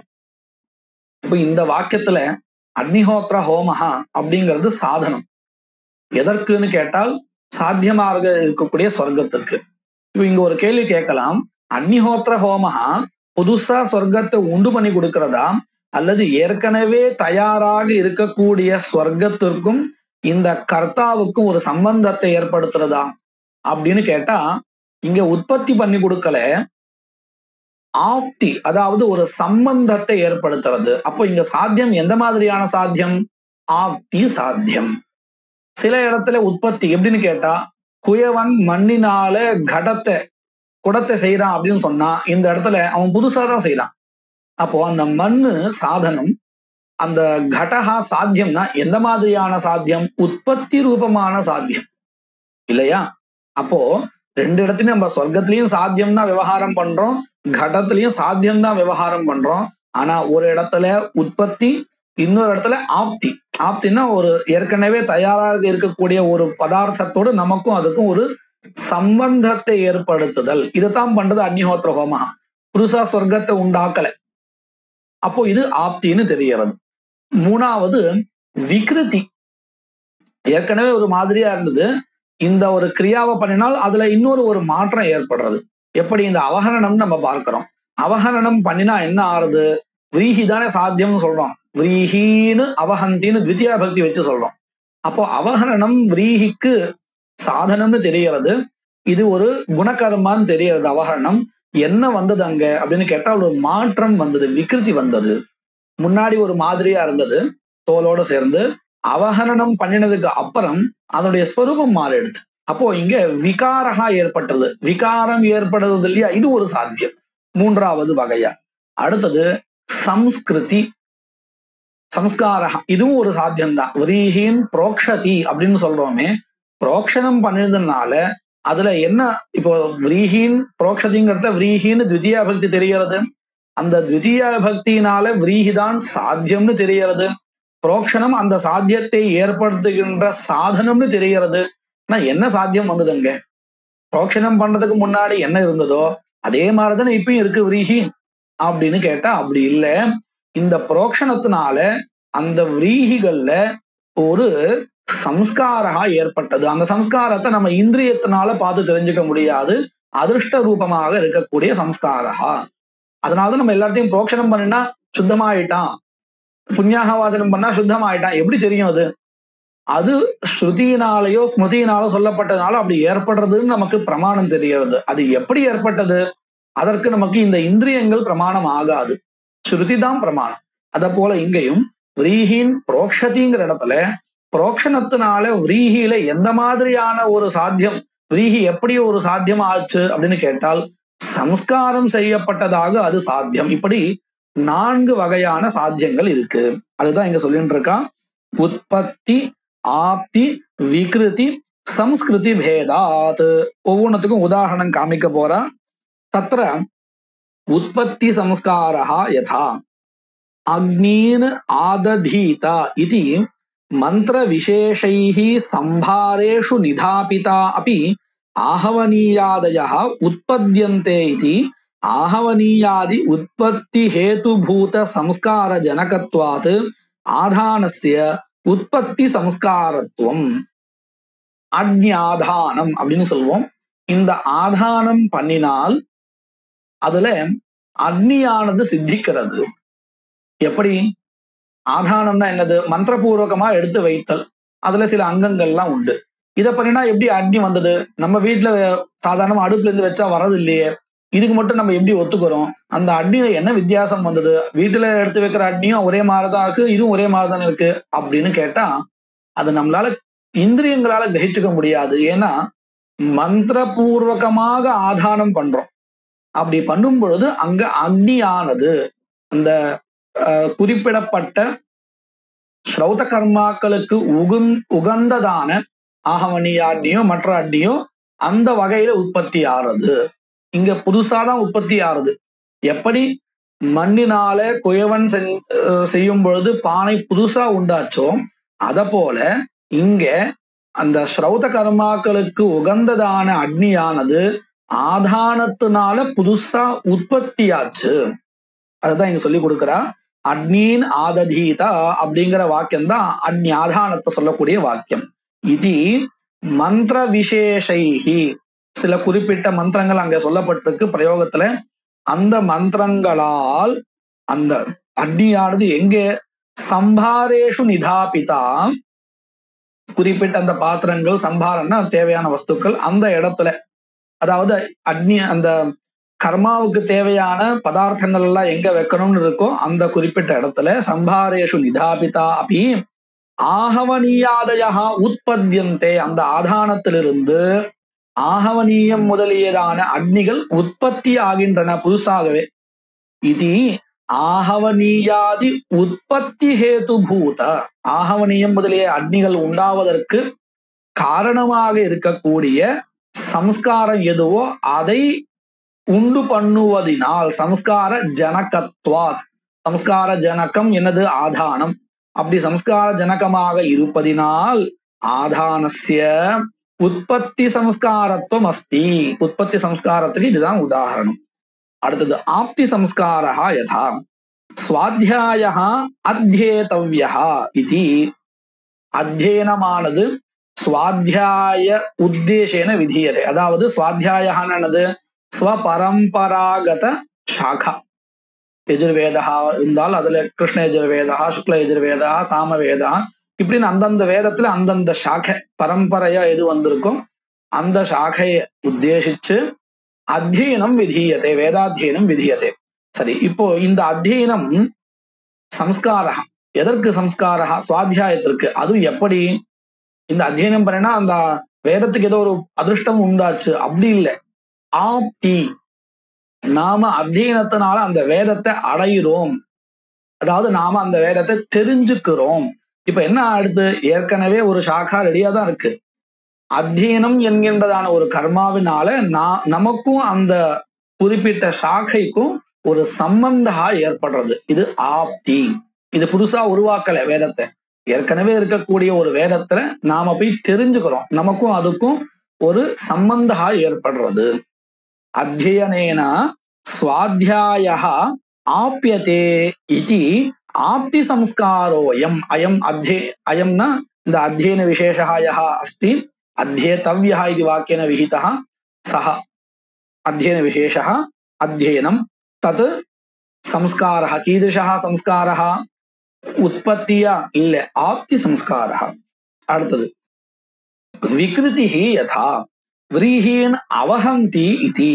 இப்போ இந்த வாக்கியத்துல அக்னிஹோத்திர ஹோமஹா அப்படிங்கிறது சாதனம். எதற்குன்னு கேட்டால் சாத்தியமாக இருக்கக்கூடிய ஸ்வர்க்கத்துக்கு. இப்போ இங்க ஒரு கேள்வி கேட்கலாம், அக்னிஹோத்திர ஹோமஹா புதுசா சொர்க்கத்தை உண்டு பண்ணி கொடுக்கிறதா, அல்லது ஏற்கனவே தயாராக இருக்கக்கூடிய ஸ்வர்க்கத்திற்கும் இந்த கர்த்தாவுக்கும் ஒரு சம்பந்தத்தை ஏற்படுத்துறதா அப்படின்னு கேட்டா, இங்க உற்பத்தி பண்ணி கொடுக்கல, ஆப்தி அதாவது ஒரு சம்பந்தத்தை ஏற்படுத்துறது. அப்போ இங்க சாத்தியம் எந்த மாதிரியான சாத்தியம்? ஆப்தி சாத்தியம். சில இடத்துல உற்பத்தி எப்படின்னு கேட்டா, குயவன் மண்ணினால குடத்தை செய்யறான் அப்படின்னு சொன்னா, இந்த இடத்துல அவன் புதுசா தான் செய்யறான். அப்போ அந்த மண்ணு சாதனம், அந்த கடகா சாத்தியம்னா எந்த மாதிரியான சாத்தியம்? உற்பத்தி ரூபமான சாத்தியம் இல்லையா? அப்போ ரெண்டு இடத்துலயும் நம்ம சொர்க்கத்திலயும் சாத்தியம் தான் விவகாரம் பண்றோம், கடத்திலையும் சாத்தியம் தான் விவகாரம் பண்றோம். ஆனா ஒரு இடத்துல உற்பத்தி, இன்னொரு இடத்துல ஆப்தி. ஆப்தின்னா ஒரு ஏற்கனவே தயாராக இருக்கக்கூடிய ஒரு பதார்த்தத்தோடு நமக்கும் அதுக்கும் ஒரு சம்பந்தத்தை ஏற்படுத்துதல். இதைத்தான் பண்றது அக்னிஹோத்திர ஹோமம். புதுசா சொர்க்கத்தை உண்டாக்கல. அப்போ இது ஆப்தின்னு தெரியறது. மூணாவது விக்ருதி. ஏற்கனவே ஒரு மாதிரியா இருந்தது, இந்த ஒரு கிரியாவை பண்ணினால் அதுல இன்னொரு ஒரு மாற்றம் ஏற்படுறது. எப்படி? இந்த அவஹரணம் நம்ம பார்க்கிறோம். அவஹரணம் பண்ணினா என்ன ஆறுது? விரீஹி தானே சாத்தியம்னு சொல்றோம். விரீஹின்னு அவஹந்தின்னு த்விதியா பக்தி வச்சு சொல்றோம். அப்போ அவஹரணம் விரீஹிக்கு சாதனம்னு தெரியறது. இது ஒரு குணகர்மான்னு தெரியறது. அவஹரணம் என்ன வந்தது அங்க அப்படின்னு கேட்டா, ஒரு மாற்றம் வந்தது, விக்ருதி வந்தது. முன்னாடி ஒரு மாதிரியா இருந்தது தோலோட சேர்ந்து, அவஹரணம் பண்ணினதுக்கு அப்புறம் அதனுடைய ஸ்வரூபம் மாறிடுது. அப்போ இங்க விகாரகா ஏற்பட்டது. விகாரம் ஏற்படுறது இல்லையா? இது ஒரு சாத்தியம், மூன்றாவது வகையா. அடுத்தது சம்ஸ்கிருதி, சம்ஸ்காரகா, இதுவும் ஒரு சாத்தியம் தான். விரீஹின் புரோக்ஷதி அப்படின்னு சொல்றோமே, புரோக்ஷணம் பண்ணினதுனால அதுல என்ன? இப்போ விரீஹின் புரோக்ஷதிங்கிறத விரீஹின்னு த்விதியா பக்தி தெரியறது. அந்த த்விதியா பக்தியினால விரீஹிதான் சாத்தியம்னு தெரியறது. புரோக்ஷணம் அந்த சாத்தியத்தை ஏற்படுத்துகின்ற சாதனம்னு தெரியறது. ஆனா என்ன சாத்தியம் வந்தது அங்க? புரோக்ஷணம் பண்றதுக்கு முன்னாடி என்ன இருந்ததோ அதே மாதிரிதானே இப்பயும் இருக்கு விரீஹி அப்படின்னு கேட்டா, அப்படி இல்லை. இந்த புரோக்ஷணத்தினால அந்த விரீஹிகள்ல ஒரு சம்ஸ்காரகா ஏற்பட்டது. அந்த சம்ஸ்காரத்தை நம்ம இந்திரியத்தினால பார்த்து தெரிஞ்சுக்க முடியாது, அதிருஷ்ட ரூபமாக இருக்கக்கூடிய சம்ஸ்காரகா. அதனாலதான் நம்ம எல்லாத்தையும் புரோக்ஷணம் பண்ணினா சுத்தமாயிட்டான், புண்ணியாக வாசனம் பண்ணா சுத்தமாயிட்டான். எப்படி தெரியும் அது? அது ஸ்ருதியினாலேயோ ஸ்மிருதியினாலோ சொல்லப்பட்டதுனால அப்படி ஏற்படுறதுன்னு நமக்கு பிரமாணம் தெரிகிறது. அது எப்படி ஏற்பட்டது? அதற்கு நமக்கு இந்த இந்திரியங்கள் பிரமாணம் ஆகாது, ஸ்ருதி தான் பிரமாணம். அத போல இங்கேயும் விரீஹின் புரோக்ஷதிங்கிற இடத்துல புரோக்ஷணத்தினால விரீஹியில எந்த மாதிரியான ஒரு சாத்தியம், விரீஹி எப்படி ஒரு சாத்தியம் ஆச்சு அப்படின்னு கேட்டால், சம்ஸ்காரம் செய்யப்பட்டதாக அது சாத்தியம். இப்படி 4 வகையான சாத்தியங்கள் இருக்கு. அதுதான் இங்க சொல்லிட்டு இருக்கான். உற்பத்தி, ஆப்தி, விக்ருதி, சம்ஸ்கிருதி பேதாத். ஒவ்வொன்றுத்துக்கும் உதாரணம் காமிக்க போறா. தத்ர உற்பத்தி சம்ஸ்காரஹ யதா அக்னீன் ஆததீதா இதி மந்திர விசேஷைஹ சம்பாரேஷு நிதாபிதா அபி ஆஹவனீயாதயः உற்பத்யந்தே இதி ஆஹவனீயாதி உற்பத்தி ஹேதுபூத சம்ஸ்கார ஜனகத்வாத் ஆதானஸ்ய உற்பத்தி சம்ஸ்காரத்துவம். அக்ஞாதானம் அப்படின்னு சொல்லுவோம். இந்த ஆதானம் பண்ணினால் அதுல அக்னியானது சித்திக்கிறது. எப்படி? ஆதானம்னா என்னது? மந்திரபூர்வகமா எடுத்து வைத்தல். அதுல சில அங்கங்கள்லாம் உண்டு. இதை பண்ணினா எப்படி அக்னி வந்தது? நம்ம வீட்டுல சாதாரணமா அடுப்புல இருந்து வச்சா வரது இல்லையே, இதுக்கு மட்டும் நம்ம எப்படி ஒத்துக்கிறோம்? அந்த அக்னியில என்ன வித்தியாசம் வந்தது? வீட்டுல எடுத்து வைக்கிற அக்னியும் ஒரே மாதிரிதான் இருக்கு, இதுவும் ஒரே மாதிரிதான் இருக்கு அப்படின்னு கேட்டா, அது நம்மளால இந்திரியங்களால கிரகிச்சுக்க முடியாது. ஏன்னா மந்திரபூர்வகமாக ஆதானம் பண்றோம். அப்படி பண்ணும் பொழுது அங்க அக்னியானது அந்த குறிப்பிடப்பட்ட ஸ்ரௌத கர்மாக்களுக்கு உகந்ததான ஆகவனிய அக்னியோ மற்ற அக்னியோ அந்த வகையில உற்பத்தி ஆறுது. இங்க புதுசாதான் உற்பத்தி ஆறுது. எப்படி மண்ணினால குயவன் செய்யும் பொழுது பானை புதுசா உண்டாச்சோ, அத போல இங்க அந்த ஸ்ரௌத கர்மாக்களுக்கு உகந்ததான அக்னியானது ஆதானத்தினால புதுசா உற்பத்தியாச்சு. அதுதான் இங்க சொல்லி கொடுக்குறா. அக்னீன் ஆததீதா அப்படிங்கிற வாக்கியம் தான் அக்னி ஆதானத்தை சொல்லக்கூடிய வாக்கியம். இது மந்திர விசேஷைஹி, சில குறிப்பிட்ட மந்திரங்கள் அங்க சொல்லப்பட்டிருக்கு பிரயோகத்துல. அந்த மந்திரங்களால் அந்த அக்னியானது எங்கே சம்பாரேஷு நிதாபிதா, குறிப்பிட்ட அந்த பாத்திரங்கள் சம்பாரம்னா தேவையான வஸ்துக்கள் அந்த இடத்துல, அதாவது அக்னி அந்த கர்மாவுக்கு தேவையான பதார்த்தங்கள் எல்லாம் எங்க வைக்கணும்னு இருக்கோ அந்த குறிப்பிட்ட இடத்துல சம்பாரேஷு நிதாபிதா அப்படி ஆகவனீயாதயா உற்பத்தியந்தே, அந்த ஆதானத்திலிருந்து ஆகவனீயம் முதலியதான அக்னிகள் உற்பத்தி ஆகின்றன புதுசாகவே. இது ஆகவனீயாதி உற்பத்தி ஹேதுபூத, ஆகவனீயம் முதலிய அக்னிகள் உண்டாவதற்கு காரணமாக இருக்கக்கூடிய சம்ஸ்காரம் எதுவோ அதை உண்டு பண்ணுவதினால், சம்ஸ்கார ஜனகத்வாத், சம்ஸ்கார ஜனகம் என்னது ஆதானம், அப்படி சம்ஸ்கார ஜனகமாக இருப்பதினால் ஆதானஸ்ய உற்பத்தி சம்ஸ்காரத்துவம் அஸ்தி, உற்பத்தி சம்ஸ்காரத்துக்கு இதுதான் உதாரணம். அடுத்தது ஆப்தி சம்ஸ்காரஹ யதா ஸ்வாத்யாயஹ அத்யேதவ்யஹ இதி, அத்தியனமானது ஸ்வாத்யாய உத்தேசேன விதியதே, அதாவது ஸ்வாத்யாயஹானது ஸ்வபரம்பராகத சாகா, யஜுர்வேதா இருந்தால் அதுல கிருஷ்ண யஜுர்வேதா, சுக்ல யஜுர்வேதா, சாமவேதா, இப்படின்னு அந்தந்த வேதத்துல அந்தந்த சாகை பரம்பரையா எது வந்திருக்கும் அந்த சாகையை உத்தேசிச்சு அத்தியனம் விதியதே, வேதாத்தியனம் விதியதே. சரி, இப்போ இந்த அத்தியனம் சம்ஸ்காரா, எதற்கு சம்ஸ்காரா, சுவாத்தியாயத்திற்கு. அதுவும் எப்படி இந்த அத்தியனம் பண்ணா அந்த வேதத்துக்கு ஏதோ ஒரு அதிர்ஷ்டம் உண்டாச்சு அப்படி இல்லை, ஆப்தி, நாம அத்தியனத்தினால அந்த வேதத்தை அடையிறோம், அதாவது நாம அந்த வேதத்தை தெரிஞ்சுக்கிறோம். இப்ப என்ன அடுத்து, ஏற்கனவே ஒரு சாக்கா ரெடியா தான் இருக்கு, அத்தியனம் என்கின்றதான ஒரு கர்மாவினால நமக்கும் அந்த குறிப்பிட்ட சாக்கைக்கும் ஒரு சம்பந்தா ஏற்படுறது, இது ஆப்தி. இது புதுசா உருவாக்கல வேதத்தை, ஏற்கனவே இருக்கக்கூடிய ஒரு வேதத்துல நாம போய் தெரிஞ்சுக்கிறோம், நமக்கும் அதுக்கும் ஒரு சம்பந்தா ஏற்படுறது. அத்தியனேன ஸ்வாத்யாயः ஆப்யதே இதி ஆப்தி சம்ஸ்காரோயம், அயம் அயம்னா இந்த அத்தியன விசேஷः யः அஸ்தி அध्येतव्यः इति वाक्येन विहितः सः अध्ययन विशेषः अध्ययनं तत् संस्कारः, कीदृशः संस्कारः, उत्पत्तिया इल्ल आप्ति संस्कारः. அடுத்தது विकृतिः यथा व्रीहीन् अवहन्ति इति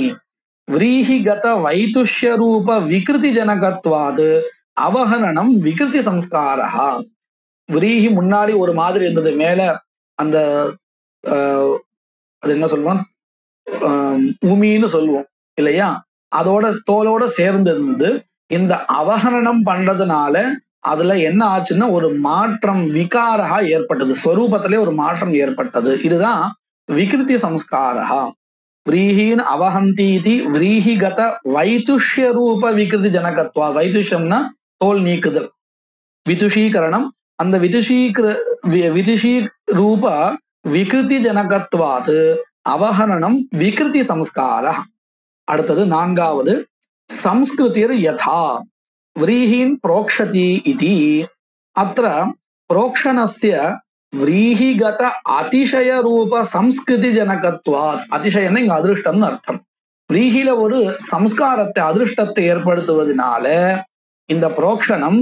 व्रीहिगत वैतुष्य रूप विकृति जनकत्वात् அவஹனனம் விகிருதி சம்ஸ்காரः. விரீஹி முன்னாடி ஒரு மாதிரி இருந்தது, மேல அந்த அது என்ன சொல்லுவோம், உமின்னு சொல்லுவோம் இல்லையா, அதோட தோலோட சேர்ந்து இருந்தது. இந்த அவஹரணம் பண்றதுனால அதுல என்ன ஆச்சுன்னா ஒரு மாற்றம், விகாரா ஏற்பட்டது, ஸ்வரூபத்திலே ஒரு மாற்றம் ஏற்பட்டது. இதுதான் விகிருதி சம்ஸ்காரா. விரீஹீன் அவஹந்தி விரீஹிகத வைதுஷ்ய ரூப விகிருதி ஜனகத்வா, வைதுஷ்யம்னா தோல் நீக்குதல், விதுஷீகரணம், அந்த விதுஷீ ரூப விகிருதி ஜனகத்வாத் அவஹரணம் விகிருதி சம்ஸ்கார. அடுத்தது நான்காவது சம்ஸ்கிருதிர் யதா व्रीहीन् प्रोक्षति इति अत्र प्रोक्षणस्य व्रीहिगत अतिशय रूप संस्कृति जनकत्वात्, அதிசயம்னா இங்க அதிருஷ்டம்னு அர்த்தம். व्रीहिல ஒரு சம்ஸ்காரத்தை அதிருஷ்டத்தை ஏற்படுத்துவதனால இந்த प्रोक्षणம்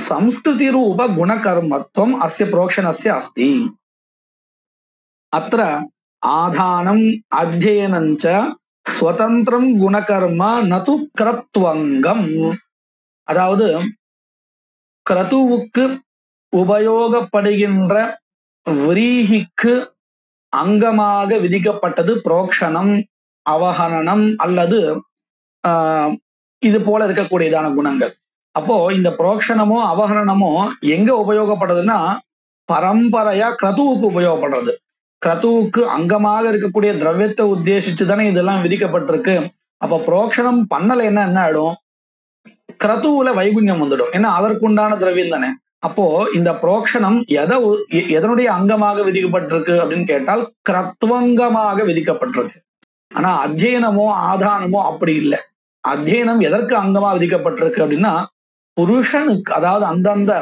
संस्कृति रूप गुणकर्मत्वम् अस्य प्रोक्षणस्य अस्ति. अत्र आधानम् अध्ययनञ्च स्वतन्त्रं गुणकर्म न तु क्रत्वङ्गम्, அதாவது கிரதுவுக்கு உபயோகப்படுகின்ற விரீஹிக்கு அங்கமாக விதிக்கப்பட்டது புரோக்ஷணம், அவஹனனம் அல்லது இது போல இருக்கக்கூடியதான குணங்கள். அப்போ இந்த புரோக்ஷணமோ அவஹரணமோ எங்க உபயோகப்படுறதுன்னா பரம்பரையா கிரதுவுக்கு உபயோகப்படுறது. கிரதுவுக்கு அங்கமாக இருக்கக்கூடிய திரவியத்தை உத்தேசிச்சு தானே இதெல்லாம் விதிக்கப்பட்டிருக்கு. அப்ப புரோக்ஷணம் பண்ணலைன்னா என்ன ஆயிடும், கிரதுவுல வைகுண்யம் வந்துடும், ஏன்னா அதற்குண்டான திரவியம் தானே. அப்போ இந்த புரோக்ஷணம் எதனுடைய அங்கமாக விதிக்கப்பட்டிருக்கு அப்படின்னு கேட்டால் கிரத்வங்கமாக விதிக்கப்பட்டிருக்கு. ஆனா அத்தியனமோ ஆதானமோ அப்படி இல்லை. அத்தியனம் எதற்கு அங்கமா விதிக்கப்பட்டிருக்கு அப்படின்னா புருஷனுக்கு, அதாவது அந்தந்த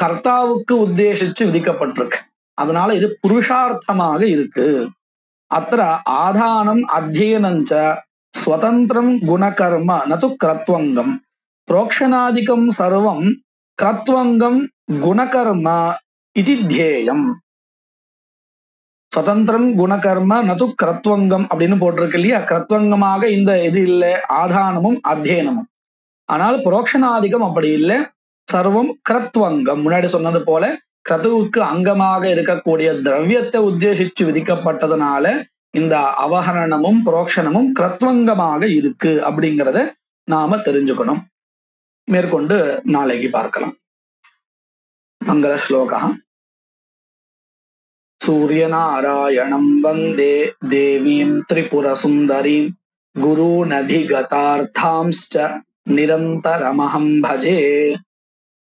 கர்த்தாவுக்கு உத்தேசிச்சு விதிக்கப்பட்டிருக்கு. அதனால இது புருஷார்த்தமாக இருக்கு. அத்திர ஆதானம் அத்தியனஞ்ச ஸ்வதந்திரம் குணகர்ம நது கிரத்வங்கம். प्रोक्षणादिकं सर्वं क्रत्वंगं गुणकर्म इति ध्येयम्. சுதந்திரம் குணகர்ம நது கிரத்வங்கம் அப்படின்னு போட்டிருக்கு இல்லையா. கிரத்வங்கமாக இந்த இது இல்லை, ஆதானமும் அத்தியனமும். ஆனால் புரோக்ஷணாதிகம் அப்படி இல்லை, சர்வம் கிரத்வங்கம். முன்னாடி சொன்னது போல கிரதுவுக்கு அங்கமாக இருக்கக்கூடிய திரவியத்தை உத்தேசிச்சு விதிக்கப்பட்டதுனால இந்த அவஹரணமும் புரோக்ஷணமும் கிரத்வங்கமாக இருக்கு அப்படிங்கிறத நாம தெரிஞ்சுக்கணும். மேற்கொண்டு நாளைக்கு பார்க்கலாம். மங்கள ஸ்லோகா. सूर्यनारायणं वन्दे देवीं त्रिपुरसुन्दरीं गुरूनधिगतार्थांश्च निरन्तरमहं भजे.